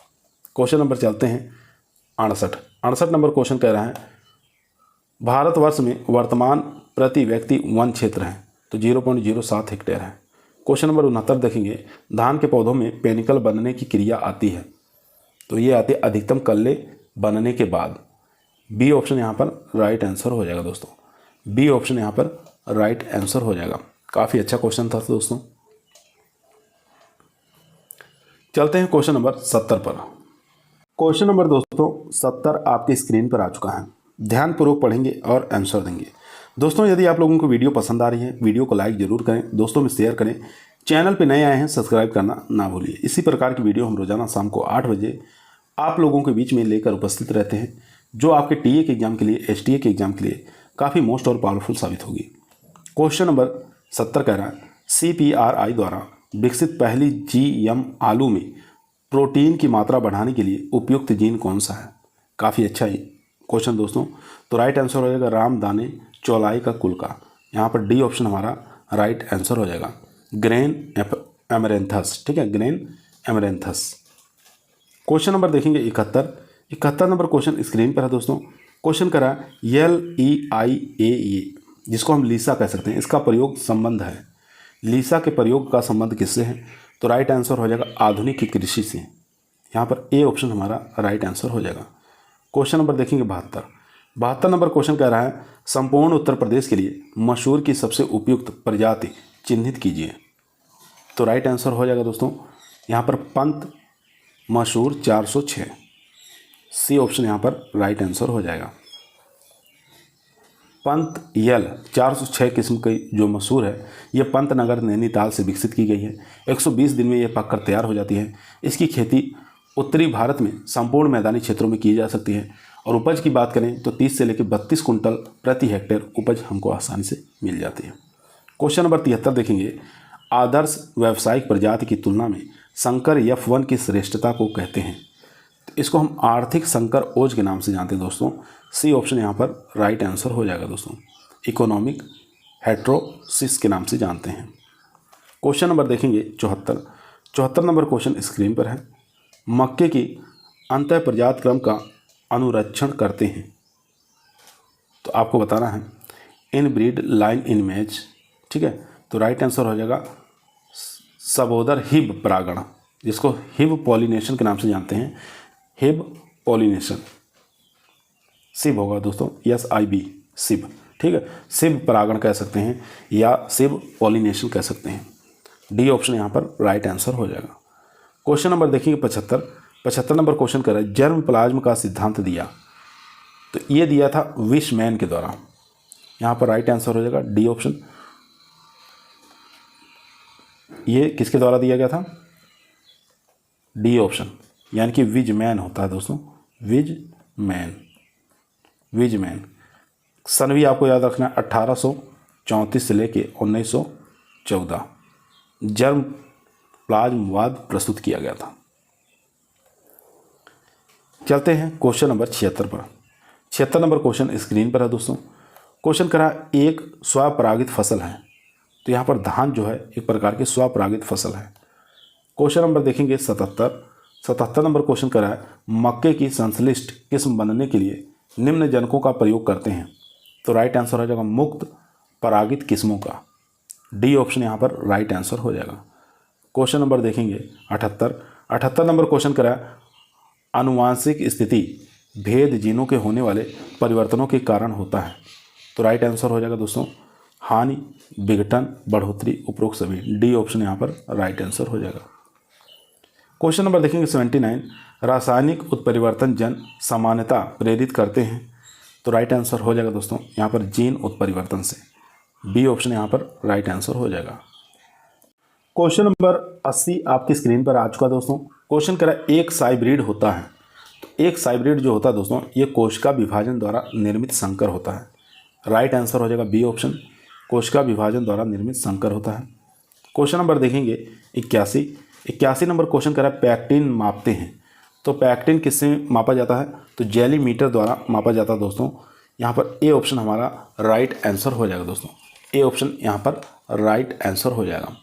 क्वेश्चन नंबर चलते हैं 68 नंबर क्वेश्चन कह रहा है, भारतवर्ष में वर्तमान प्रति व्यक्ति वन क्षेत्र है, तो 0.07 हेक्टेयर है। क्वेश्चन नंबर 69 देखेंगे, धान के पौधों में पेनिकल बनने की क्रिया आती है, तो ये आती है अधिकतम कल्ले बनने के बाद। बी ऑप्शन यहाँ पर राइट आंसर हो जाएगा दोस्तों। बी ऑप्शन यहाँ पर राइट आंसर हो जाएगा। काफ़ी अच्छा क्वेश्चन था दोस्तों। चलते हैं क्वेश्चन नंबर 70 पर। क्वेश्चन नंबर दोस्तों 70 आपकी स्क्रीन पर आ चुका है, ध्यानपूर्वक पढ़ेंगे और आंसर देंगे। दोस्तों यदि आप लोगों को वीडियो पसंद आ रही है, वीडियो को लाइक जरूर करें, दोस्तों में शेयर करें, चैनल पे नए आए हैं सब्सक्राइब करना ना भूलिए। इसी प्रकार की वीडियो हम रोजाना शाम को 8 बजे आप लोगों के बीच में लेकर उपस्थित रहते हैं, जो आपके टीए के एग्जाम के लिए, एसटीए के एग्जाम के लिए काफ़ी मोस्ट और पावरफुल साबित होगी। क्वेश्चन नंबर 70 कह रहा है, CPRI द्वारा विकसित पहली GM आलू में प्रोटीन की मात्रा बढ़ाने के लिए उपयुक्त जीन कौन सा है। काफ़ी अच्छा है क्वेश्चन दोस्तों। तो राइट आंसर हो जाएगा रामदाने चौलाई का कुल का। यहाँ पर डी ऑप्शन हमारा राइट आंसर हो जाएगा। ग्रेन एमरेंथस, ठीक है, ग्रेन एमरेंथस। क्वेश्चन नंबर देखेंगे 71 नंबर क्वेश्चन स्क्रीन पर है दोस्तों। क्वेश्चन करा LEIAA, जिसको हम लीसा कह सकते हैं, इसका प्रयोग संबंध है। लीसा के प्रयोग का संबंध किससे है, तो राइट आंसर हो जाएगा आधुनिक कृषि से। यहाँ पर ए ऑप्शन हमारा राइट आंसर हो जाएगा। क्वेश्चन नंबर देखेंगे 72 नंबर क्वेश्चन कह रहा है, संपूर्ण उत्तर प्रदेश के लिए मसूर की सबसे उपयुक्त प्रजाति चिन्हित कीजिए। तो राइट आंसर हो जाएगा दोस्तों यहाँ पर पंत मसूर 406। सी ऑप्शन यहाँ पर राइट आंसर हो जाएगा। पंत यल 406 किस्म की जो मसूर है, ये पंतनगर नैनीताल से विकसित की गई है। 120 दिन में ये पककर तैयार हो जाती है। इसकी खेती उत्तरी भारत में संपूर्ण मैदानी क्षेत्रों में की जा सकती है और उपज की बात करें तो 30 से लेकर 32 कुंटल प्रति हेक्टेयर उपज हमको आसानी से मिल जाती है। क्वेश्चन नंबर 73 देखेंगे, आदर्श व्यावसायिक प्रजाति की तुलना में संकर F1 की श्रेष्ठता को कहते हैं। तो इसको हम आर्थिक संकर ओज के नाम से जानते हैं दोस्तों। सी ऑप्शन यहाँ पर राइट आंसर हो जाएगा दोस्तों। इकोनॉमिक हेट्रोसिस के नाम से जानते हैं। क्वेश्चन नंबर देखेंगे 74 नंबर क्वेश्चन स्क्रीन पर है, मक्के की अंतः प्रजात क्रम का अनुरक्षण करते हैं। तो आपको बताना है इन ब्रीड लाइन इन मैच, ठीक है। तो राइट आंसर हो जाएगा सबोदर हिब परागण, जिसको हिब पॉलिनेशन के नाम से जानते हैं। हिब पॉलिनेशन सिब होगा दोस्तों, SIB सिब, ठीक है। सिब परागण कह सकते हैं या सिब पॉलिनेशन कह सकते हैं। डी ऑप्शन यहाँ पर राइट आंसर हो जाएगा। क्वेश्चन नंबर देखिए 75 75 नंबर क्वेश्चन कर रहा है जर्म प्लाज्म का सिद्धांत दिया, तो ये दिया था विशमैन के द्वारा। यहाँ पर राइट आंसर हो जाएगा डी ऑप्शन। ये किसके द्वारा दिया गया था? डी ऑप्शन, यानी कि विजमैन होता है दोस्तों, विजमैन। विजमैन सन भी आपको याद रखना है 1834 से लेके 1914 जर्म प्लाज्मवाद प्रस्तुत किया गया था। चलते हैं क्वेश्चन नंबर 76 पर। 76 नंबर क्वेश्चन स्क्रीन पर है दोस्तों। क्वेश्चन करा एक स्वपरागित फसल है, तो यहाँ पर धान जो है एक प्रकार की स्वपरागित फसल है। क्वेश्चन नंबर देखेंगे 77 नंबर क्वेश्चन करा है मक्के की संश्लिष्ट किस्म बनने के लिए निम्न जनकों का प्रयोग करते हैं, तो राइट आंसर हो जाएगा मुक्त परागित किस्मों का। डी ऑप्शन यहाँ पर राइट आंसर हो जाएगा। क्वेश्चन नंबर देखेंगे 78 नंबर क्वेश्चन करा है आनुवांशिक स्थिति भेद जीनों के होने वाले परिवर्तनों के कारण होता है, तो राइट आंसर हो जाएगा दोस्तों हानि, विघटन, बढ़ोतरी, उपरोक्त सभी। डी ऑप्शन यहाँ पर राइट आंसर हो जाएगा। क्वेश्चन नंबर देखेंगे 79 रासायनिक उत्परिवर्तन जन समानता प्रेरित करते हैं, तो राइट आंसर हो जाएगा दोस्तों यहाँ पर जीन उत्परिवर्तन से। बी ऑप्शन यहाँ पर राइट आंसर हो जाएगा। क्वेश्चन नंबर 80 आपकी स्क्रीन पर आ चुका दोस्तों। क्वेश्चन करा एक साइब्रिड होता है, तो एक साइब्रिड जो होता है दोस्तों ये कोशिका विभाजन द्वारा निर्मित संकर होता है। राइट आंसर हो जाएगा बी ऑप्शन, कोशिका विभाजन द्वारा निर्मित संकर होता है। क्वेश्चन नंबर देखेंगे 81 नंबर क्वेश्चन करा पैक्टिन मापते हैं, तो पैक्टिन किससे मापा जाता है? तो जेली मीटर द्वारा मापा जाता है दोस्तों। यहाँ पर ए ऑप्शन हमारा राइट आंसर हो जाएगा दोस्तों। ए ऑप्शन यहाँ पर राइट आंसर हो जाएगा।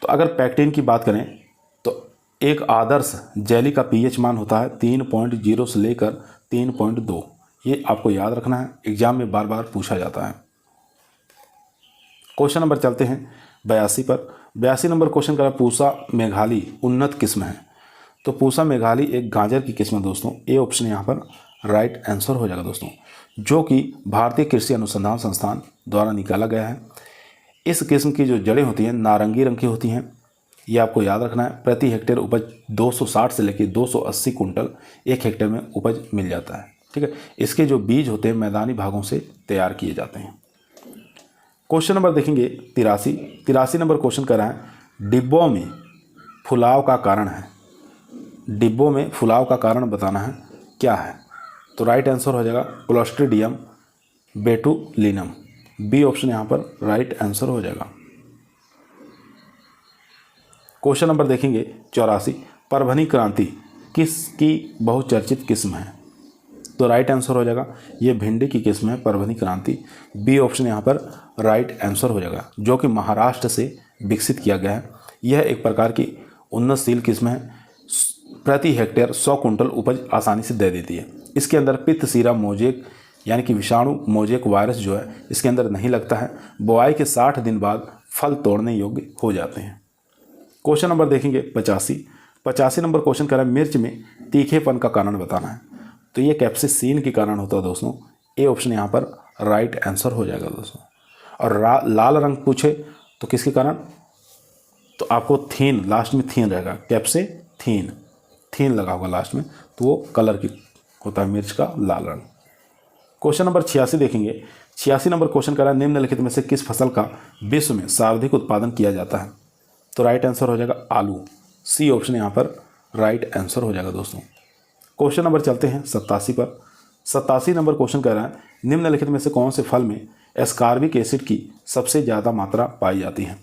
तो अगर पैक्टिन की बात करें तो एक आदर्श जेली का पीएच मान होता है 3.0 से लेकर 3.2। ये आपको याद रखना है, एग्जाम में बार बार पूछा जाता है। क्वेश्चन नंबर चलते हैं 82 पर। 82 नंबर क्वेश्चन करा पूसा मेघाली उन्नत किस्म है, तो पूसा मेघाली एक गाजर की किस्म है दोस्तों। ए ऑप्शन यहाँ पर राइट आंसर हो जाएगा दोस्तों, जो कि भारतीय कृषि अनुसंधान संस्थान द्वारा निकाला गया है। इस किस्म की जो जड़ें होती हैं नारंगी रंग की होती हैं, ये आपको याद रखना है। प्रति हेक्टेयर उपज 260 से लेकर 280 कुंटल एक हेक्टेयर में उपज मिल जाता है। ठीक है, इसके जो बीज होते हैं मैदानी भागों से तैयार किए जाते हैं। क्वेश्चन नंबर देखेंगे 83 नंबर क्वेश्चन कर रहा है डिब्बों में फुलाव का कारण है। डिब्बों में फुलाव का कारण बताना है, क्या है? तो राइट आंसर हो जाएगा क्लोस्ट्रीडियम बेटुलिनम। बी ऑप्शन यहाँ पर राइट आंसर हो जाएगा। क्वेश्चन नंबर देखेंगे 84 परभनी क्रांति किसकी बहुचर्चित किस्म है? तो राइट आंसर हो जाएगा ये भिंडी की किस्म है परभनी क्रांति। बी ऑप्शन यहाँ पर राइट आंसर हो जाएगा, जो कि महाराष्ट्र से विकसित किया गया है। यह एक प्रकार की उन्नतशील किस्म है, प्रति हेक्टेयर 100 कुंटल उपज आसानी से दे देती है। इसके अंदर पित्त सीरा मोजेक यानी कि विषाणु मोजेक वायरस जो है इसके अंदर नहीं लगता है। बुआई के 60 दिन बाद फल तोड़ने योग्य हो जाते हैं। क्वेश्चन नंबर देखेंगे 85 नंबर क्वेश्चन कर रहा है मिर्च में तीखेपन का कारण बताना है, तो ये कैप्सिसिन के कारण होता है दोस्तों। ए ऑप्शन यहाँ पर राइट आंसर हो जाएगा दोस्तों। और लाल रंग पूछे तो किसके कारण? तो आपको थीन, लास्ट में थीन रहेगा, कैप्सिसिन थीन लगा होगा लास्ट में, तो वो कलर की होता है मिर्च का लाल रंग। क्वेश्चन नंबर 86 देखेंगे। 86 नंबर क्वेश्चन कर रहा है निम्नलिखित में से किस फसल का विश्व में सर्वाधिक उत्पादन किया जाता है? तो राइट आंसर हो जाएगा आलू। सी ऑप्शन यहाँ पर राइट आंसर हो जाएगा दोस्तों। क्वेश्चन नंबर चलते हैं 87 पर। 87 नंबर क्वेश्चन कह रहा है निम्नलिखित में से कौन से फल में एस्कॉर्बिक एसिड की सबसे ज़्यादा मात्रा पाई जाती है?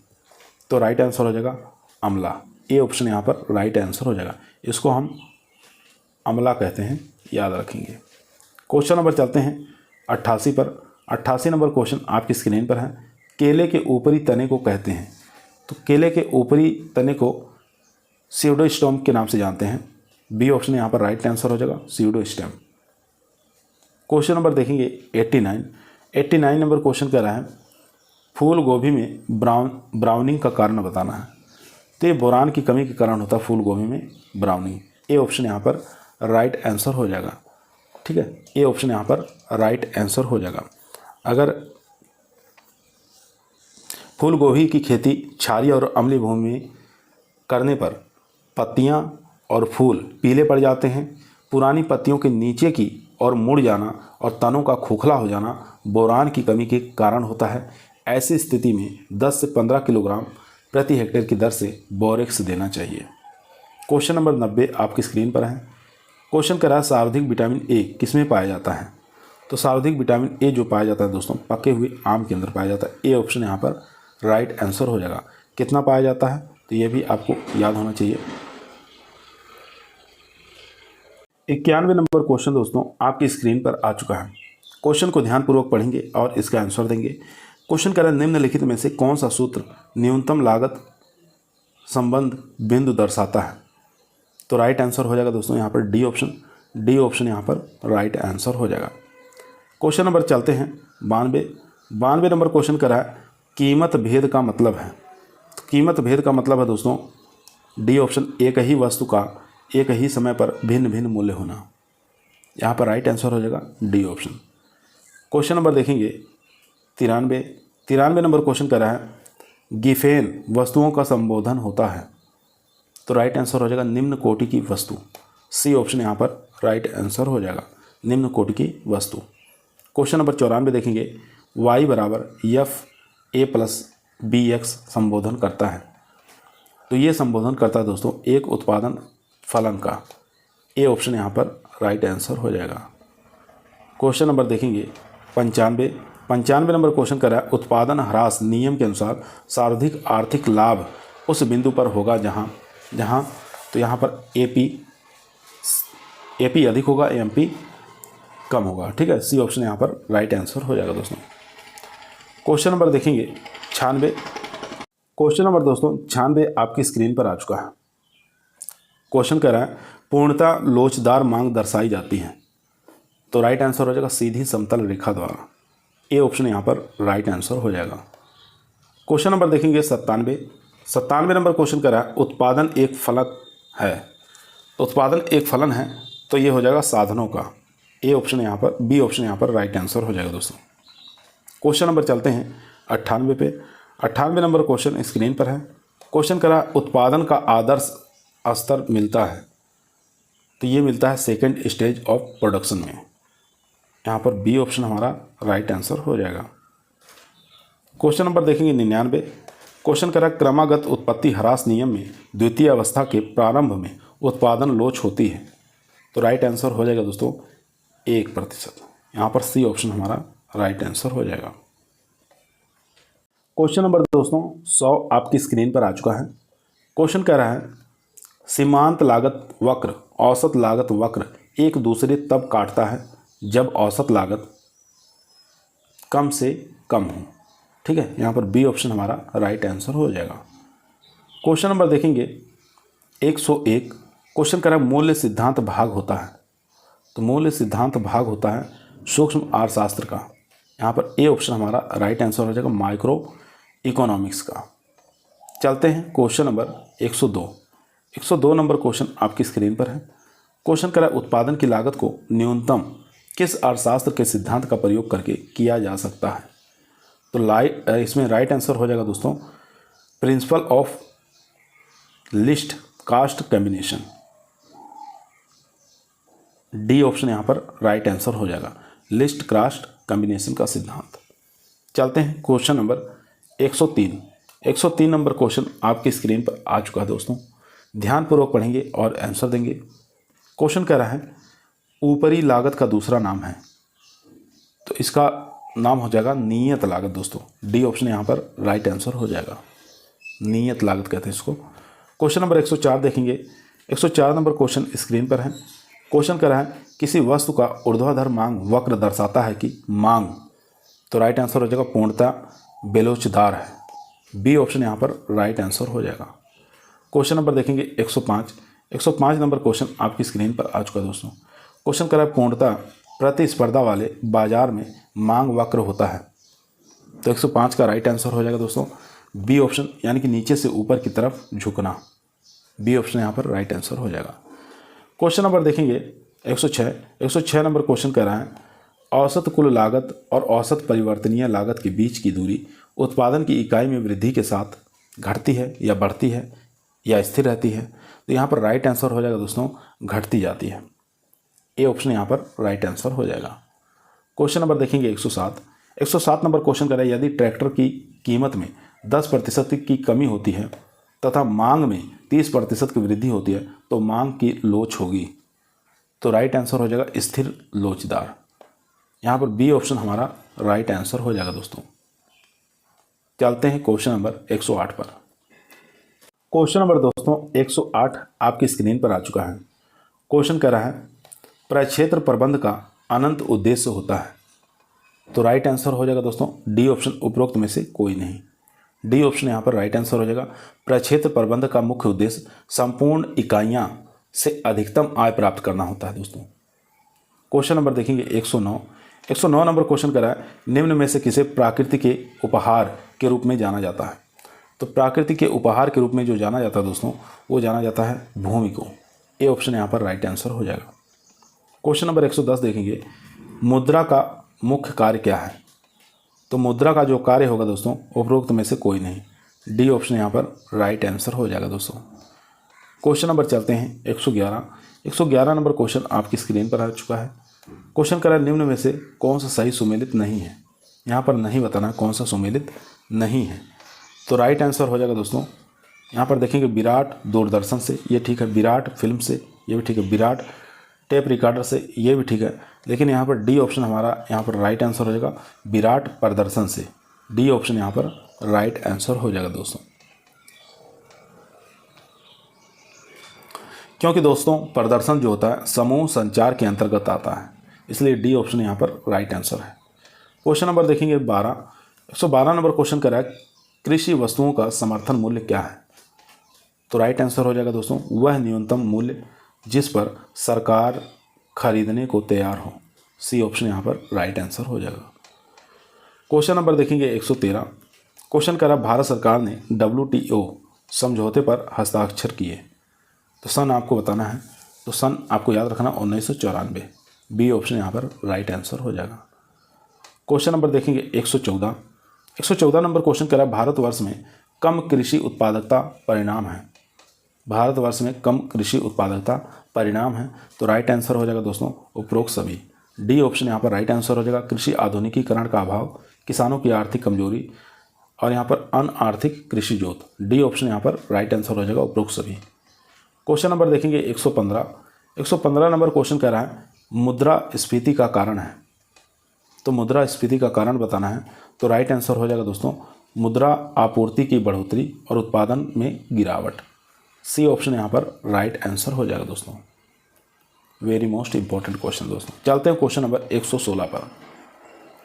तो राइट आंसर हो जाएगा अम्ला। ए ऑप्शन यहाँ पर राइट आंसर हो जाएगा। इसको हम अम्ला कहते हैं, याद रखेंगे। क्वेश्चन नंबर चलते हैं 88 पर। 88 नंबर क्वेश्चन आपकी स्क्रीन पर है केले के ऊपरी तने को कहते हैं, तो केले के ऊपरी तने को स्यूडोस्टोम के नाम से जानते हैं। बी ऑप्शन यहाँ पर राइट आंसर हो जाएगा स्यूडोस्टेम। क्वेश्चन नंबर देखेंगे 89 नंबर क्वेश्चन कह रहा है फूल गोभी में ब्राउनिंग का कारण बताना है, तो ये बोरान की कमी के कारण होता है फूल गोभी में ब्राउनिंग। ए ऑप्शन यहाँ पर राइट आंसर हो जाएगा। ठीक है, ए ऑप्शन यहाँ पर राइट आंसर हो जाएगा। अगर फूल गोभी की खेती क्षारीय और अम्लीय भूमि में करने पर पत्तियाँ और फूल पीले पड़ जाते हैं, पुरानी पत्तियों के नीचे की और मुड़ जाना और तनों का खोखला हो जाना बोरान की कमी के कारण होता है। ऐसी स्थिति में 10 से 15 किलोग्राम प्रति हेक्टेयर की दर से बोरेक्स देना चाहिए। क्वेश्चन नंबर 90 आपकी स्क्रीन पर है। क्वेश्चन कह रहा है सर्वाधिक विटामिन ए किसमें पाया जाता है। तो सर्वाधिक विटामिन ए जो पाया जाता है दोस्तों पके हुए आम के अंदर पाया जाता है। ए ऑप्शन यहाँ पर राइट आंसर हो जाएगा। कितना पाया जाता है तो ये भी आपको याद होना चाहिए। 91 नंबर क्वेश्चन दोस्तों आपकी स्क्रीन पर आ चुका है। क्वेश्चन को ध्यानपूर्वक पढ़ेंगे और इसका आंसर देंगे। क्वेश्चन कह रहा है निम्नलिखित में से कौन सा सूत्र न्यूनतम लागत संबंध बिंदु दर्शाता है। तो राइट आंसर हो जाएगा दोस्तों यहाँ पर डी ऑप्शन। डी ऑप्शन यहाँ पर राइट आंसर हो जाएगा। क्वेश्चन नंबर चलते हैं 92 नंबर क्वेश्चन कह रहा है कीमत भेद का मतलब है। तो कीमत भेद का मतलब है दोस्तों डी ऑप्शन, एक ही वस्तु का एक ही समय पर भिन्न भिन्न मूल्य होना। यहाँ पर राइट आंसर हो जाएगा डी ऑप्शन। क्वेश्चन नंबर देखेंगे 93 नंबर क्वेश्चन कर रहा है गिफेन वस्तुओं का संबोधन होता है। तो राइट आंसर हो जाएगा निम्न कोटि की वस्तु। सी ऑप्शन यहाँ पर राइट आंसर हो जाएगा, निम्न कोटि की वस्तु। क्वेश्चन नंबर 94 देखेंगे y बराबर F A plus B X संबोधन करता है। तो ये संबोधन करता है दोस्तों एक उत्पादन फलन का। ए ऑप्शन यहाँ पर राइट आंसर हो जाएगा। क्वेश्चन नंबर देखेंगे 95 नंबर क्वेश्चन कर रहा है उत्पादन ह्रास नियम के अनुसार सर्वाधिक आर्थिक लाभ उस बिंदु पर होगा जहाँ तो यहाँ पर एपी अधिक होगा, एमपी कम होगा। ठीक है, सी ऑप्शन यहाँ पर राइट आंसर हो जाएगा दोस्तों। क्वेश्चन नंबर देखेंगे 96। क्वेश्चन नंबर दोस्तों 96 आपकी स्क्रीन पर आ चुका है। क्वेश्चन कह रहा है पूर्णतः लोचदार मांग दर्शाई जाती है। तो राइट आंसर हो जाएगा सीधी समतल रेखा द्वारा। ए ऑप्शन यहाँ पर राइट आंसर हो जाएगा। क्वेश्चन नंबर देखेंगे 97 नंबर क्वेश्चन कह रहा है उत्पादन एक फलन है। तो उत्पादन एक फलन है तो ये हो जाएगा साधनों का। ए ऑप्शन यहाँ पर, बी ऑप्शन यहाँ पर राइट आंसर हो जाएगा दोस्तों। क्वेश्चन नंबर चलते हैं 98 पे। 98 नंबर क्वेश्चन स्क्रीन पर है। क्वेश्चन कह रहा है उत्पादन का आदर्श स्तर मिलता है। तो ये मिलता है सेकंड स्टेज ऑफ प्रोडक्शन में। यहाँ पर बी ऑप्शन हमारा राइट आंसर हो जाएगा। क्वेश्चन नंबर देखेंगे 99। क्वेश्चन कह रहा है क्रमागत उत्पत्ति ह्रास नियम में द्वितीय अवस्था के प्रारंभ में उत्पादन लोच होती है। तो राइट आंसर हो जाएगा दोस्तों 1%। यहाँ पर सी ऑप्शन हमारा राइट आंसर हो जाएगा। क्वेश्चन नंबर दोस्तों 100 आपकी स्क्रीन पर आ चुका है। क्वेश्चन कह रहा है सीमांत लागत वक्र औसत लागत वक्र एक दूसरे तब काटता है जब औसत लागत कम से कम हो। ठीक है, यहाँ पर बी ऑप्शन हमारा राइट आंसर हो जाएगा। क्वेश्चन नंबर देखेंगे 101। क्वेश्चन कह रहा है मूल्य सिद्धांत भाग होता है। तो मूल्य सिद्धांत भाग होता है सूक्ष्म अर्थशास्त्र का। यहाँ पर ए ऑप्शन हमारा राइट आंसर हो जाएगा माइक्रो इकोनॉमिक्स का। चलते हैं क्वेश्चन नंबर 102 नंबर क्वेश्चन आपकी स्क्रीन पर है। क्वेश्चन कह रहा है उत्पादन की लागत को न्यूनतम किस अर्थशास्त्र के सिद्धांत का प्रयोग करके किया जा सकता है। तो इसमें राइट आंसर हो जाएगा दोस्तों principle of list cast combination. D option यहाँ पर राइट आंसर हो जाएगा लिस्ट कास्ट कॉम्बिनेशन का सिद्धांत। चलते हैं क्वेश्चन नंबर 103 नंबर क्वेश्चन आपकी स्क्रीन पर आ चुका है दोस्तों। ध्यानपूर्वक पढ़ेंगे और आंसर देंगे। क्वेश्चन कह रहा है ऊपरी लागत का दूसरा नाम है। तो इसका नाम हो जाएगा नियत लागत दोस्तों। डी ऑप्शन यहाँ पर राइट आंसर हो जाएगा, नियत लागत कहते हैं इसको। क्वेश्चन नंबर 104 देखेंगे। 104 नंबर क्वेश्चन स्क्रीन पर है। क्वेश्चन कह रहा है किसी वस्तु का ऊर्ध्वाधर मांग वक्र दर्शाता है कि मांग। तो राइट आंसर हो जाएगा पूर्णतः बेलोचदार है। बी ऑप्शन यहाँ पर राइट आंसर हो जाएगा। क्वेश्चन नंबर देखेंगे 105 नंबर क्वेश्चन आपकी स्क्रीन पर आ चुका है दोस्तों। क्वेश्चन कह रहा है पूर्णतः प्रतिस्पर्धा वाले बाजार में मांग वक्र होता है। तो 105 का राइट आंसर हो जाएगा दोस्तों बी ऑप्शन, यानी कि नीचे से ऊपर की तरफ झुकना। बी ऑप्शन यहाँ पर राइट आंसर हो जाएगा। क्वेश्चन नंबर देखेंगे 106 नंबर क्वेश्चन कह रहा है औसत कुल लागत और औसत परिवर्तनीय लागत के बीच की दूरी उत्पादन की इकाई में वृद्धि के साथ घटती है या बढ़ती है या स्थिर रहती है। तो यहाँ पर राइट आंसर हो जाएगा दोस्तों घटती जाती है। ए ऑप्शन यहाँ पर राइट आंसर हो जाएगा। क्वेश्चन नंबर देखेंगे 107। 107 नंबर क्वेश्चन कह रहा है यदि ट्रैक्टर की कीमत में 10% की कमी होती है तथा मांग में 30% की वृद्धि होती है तो मांग की लोच होगी। तो राइट आंसर हो जाएगा स्थिर लोचदार। यहाँ पर बी ऑप्शन हमारा राइट आंसर हो जाएगा दोस्तों। चलते हैं क्वेश्चन नंबर 108 पर। क्वेश्चन नंबर दोस्तों 108 आपकी स्क्रीन पर आ चुका है। क्वेश्चन कह रहा है प्रक्षेत्र प्रबंध का अनंत उद्देश्य होता है। तो राइट आंसर हो जाएगा दोस्तों डी ऑप्शन उपरोक्त में से कोई नहीं। डी ऑप्शन यहाँ पर राइट आंसर हो जाएगा। प्रक्षेत्र प्रबंध का मुख्य उद्देश्य संपूर्ण इकाइयाँ से अधिकतम आय प्राप्त करना होता है दोस्तों। क्वेश्चन नंबर देखेंगे 109। 109 नंबर क्वेश्चन करा है निम्न में से किसे प्रकृति के उपहार के रूप में जाना जाता है। तो प्रकृति के उपहार के रूप में जो जाना जाता है दोस्तों वो जाना जाता है भूमि को। ए ऑप्शन यहाँ पर राइट आंसर हो जाएगा। क्वेश्चन नंबर 110 देखेंगे मुद्रा का मुख्य कार्य क्या है। तो मुद्रा का जो कार्य होगा दोस्तों उपरोक्त में से कोई नहीं। डी ऑप्शन यहाँ पर राइट आंसर हो जाएगा दोस्तों। क्वेश्चन नंबर चलते हैं 111। 111 नंबर क्वेश्चन आपकी स्क्रीन पर आ चुका है। क्वेश्चन करा निम्न में से कौन सा सही सुमेलित नहीं है। यहाँ पर नहीं बताना कौन सा सुमेलित नहीं है। तो राइट आंसर हो जाएगा दोस्तों। यहाँ पर देखेंगे विराट दूरदर्शन से, ये ठीक है। विराट फिल्म से, ये भी ठीक है। विराट टेप रिकॉर्डर से, ये भी ठीक है। लेकिन यहाँ पर डी ऑप्शन हमारा यहाँ पर राइट आंसर हो जाएगा विराट प्रदर्शन से। डी ऑप्शन यहाँ पर राइट आंसर हो जाएगा दोस्तों। क्योंकि दोस्तों प्रदर्शन जो होता है समूह संचार के अंतर्गत आता है, इसलिए डी ऑप्शन यहाँ पर राइट आंसर है। क्वेश्चन नंबर देखेंगे 12। 112 नंबर क्वेश्चन कर रहा है कृषि वस्तुओं का समर्थन मूल्य क्या है। तो राइट आंसर हो जाएगा दोस्तों वह न्यूनतम मूल्य जिस पर सरकार खरीदने को तैयार हो। सी ऑप्शन यहाँ पर राइट आंसर हो जाएगा। क्वेश्चन नंबर देखेंगे 113। क्वेश्चन कर रहा भारत सरकार ने WTO समझौते पर हस्ताक्षर किए। तो सन आपको बताना है। तो सन आपको याद रखना 1994। बी ऑप्शन यहाँ पर राइट आंसर हो जाएगा। क्वेश्चन नंबर देखेंगे 114। 114 नंबर क्वेश्चन कह रहा है भारतवर्ष में कम कृषि उत्पादकता परिणाम है। भारतवर्ष में कम कृषि उत्पादकता परिणाम है। तो राइट आंसर हो जाएगा दोस्तों उपरोक्त सभी। डी ऑप्शन यहाँ पर राइट आंसर हो जाएगा। कृषि आधुनिकीकरण का अभाव, किसानों की आर्थिक कमजोरी और यहाँ पर अनार्थिक कृषि जोत। डी ऑप्शन यहाँ पर राइट आंसर हो जाएगा उपरोक्त सभी। क्वेश्चन नंबर देखेंगे 115। 115 नंबर क्वेश्चन कह रहा है मुद्रास्फीति का कारण है। तो मुद्रास्फीति का कारण बताना है। तो राइट आंसर हो जाएगा दोस्तों मुद्रा आपूर्ति की बढ़ोतरी और उत्पादन में गिरावट। सी ऑप्शन यहाँ पर राइट आंसर हो जाएगा दोस्तों। वेरी मोस्ट इंपॉर्टेंट क्वेश्चन दोस्तों। चलते हैं क्वेश्चन नंबर 116 पर।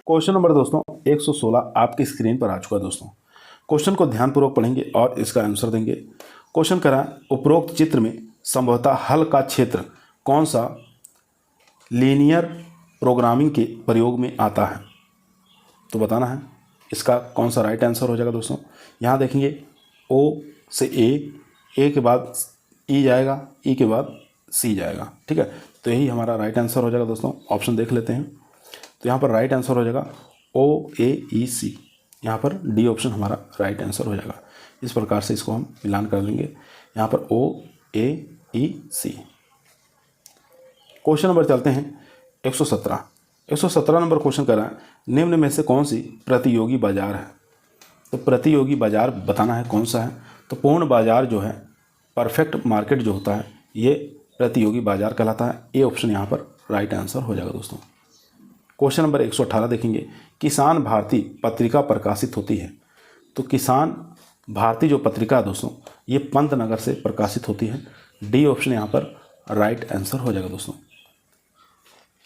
क्वेश्चन नंबर दोस्तों 116 आपकी स्क्रीन पर आ चुका है दोस्तों। क्वेश्चन को ध्यानपूर्वक पढ़ेंगे और इसका आंसर देंगे। क्वेश्चन करा उपरोक्त चित्र में संभवतः हल का क्षेत्र कौन सा लीनियर प्रोग्रामिंग के प्रयोग में आता है। तो बताना है इसका कौन सा राइट आंसर हो जाएगा दोस्तों। यहाँ देखेंगे ओ से ए के बाद ई जाएगा, ई के बाद सी जाएगा, ठीक है। तो यही हमारा राइट आंसर हो जाएगा दोस्तों। ऑप्शन देख लेते हैं। तो यहाँ पर राइट आंसर हो जाएगा OAEC। यहाँ पर डी ऑप्शन हमारा राइट आंसर हो जाएगा। इस प्रकार से इसको हम मिलान कर लेंगे। यहाँ पर OAEC। क्वेश्चन नंबर चलते हैं 117। 117 नंबर क्वेश्चन कर रहा है निम्न में से कौन सी प्रतियोगी बाजार है। तो प्रतियोगी बाजार बताना है कौन सा है। तो पूर्ण बाजार जो है, परफेक्ट मार्केट जो होता है, ये प्रतियोगी बाजार कहलाता है। ए ऑप्शन यहाँ पर राइट आंसर हो जाएगा दोस्तों। क्वेश्चन नंबर 118 देखेंगे किसान भारती पत्रिका प्रकाशित होती है। तो किसान भारती जो पत्रिका है दोस्तों ये पंतनगर से प्रकाशित होती है। डी ऑप्शन यहाँ पर राइट आंसर हो जाएगा दोस्तों।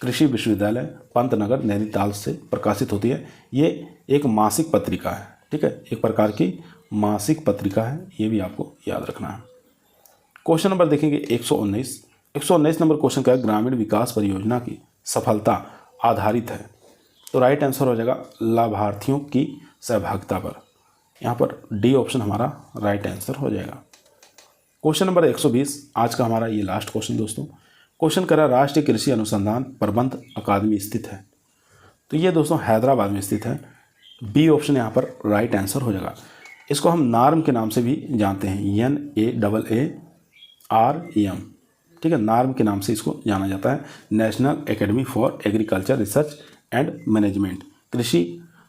कृषि विश्वविद्यालय पंतनगर नैनीताल से प्रकाशित होती है। ये एक मासिक पत्रिका है, ठीक है, एक प्रकार की मासिक पत्रिका है, ये भी आपको याद रखना है। क्वेश्चन नंबर देखेंगे 119। 119 नंबर क्वेश्चन का ग्रामीण विकास परियोजना की सफलता आधारित है। तो राइट आंसर हो जाएगा लाभार्थियों की सहभागिता पर। यहाँ पर डी ऑप्शन हमारा राइट आंसर हो जाएगा। क्वेश्चन नंबर 120 आज का हमारा ये लास्ट क्वेश्चन दोस्तों। क्वेश्चन करा राष्ट्रीय कृषि अनुसंधान प्रबंध अकादमी स्थित है। तो ये दोस्तों हैदराबाद में स्थित है। बी ऑप्शन यहाँ पर राइट आंसर हो जाएगा। इसको हम नार्म के नाम से भी जानते हैं, NARM, ठीक है, नार्म के नाम से इसको जाना जाता है, national academy for agriculture research and management,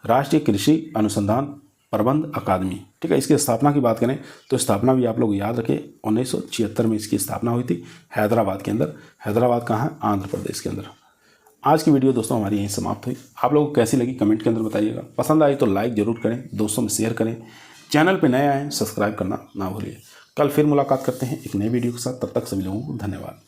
राष्ट्रीय कृषि अनुसंधान प्रबंध अकादमी, ठीक है। इसकी स्थापना की बात करें तो स्थापना भी आप लोग याद रखें, 1976 में इसकी स्थापना हुई थी हैदराबाद के अंदर। हैदराबाद कहाँ है? आंध्र प्रदेश के अंदर। आज की वीडियो दोस्तों हमारी यहीं समाप्त हुई। आप लोगों को कैसी लगी कमेंट के अंदर बताइएगा। पसंद आई तो लाइक ज़रूर करें, दोस्तों में शेयर करें, चैनल पे नए आए हैं सब्सक्राइब करना ना भूलिए। कल फिर मुलाकात करते हैं एक नए वीडियो के साथ, तब तक सभी लोगों को धन्यवाद।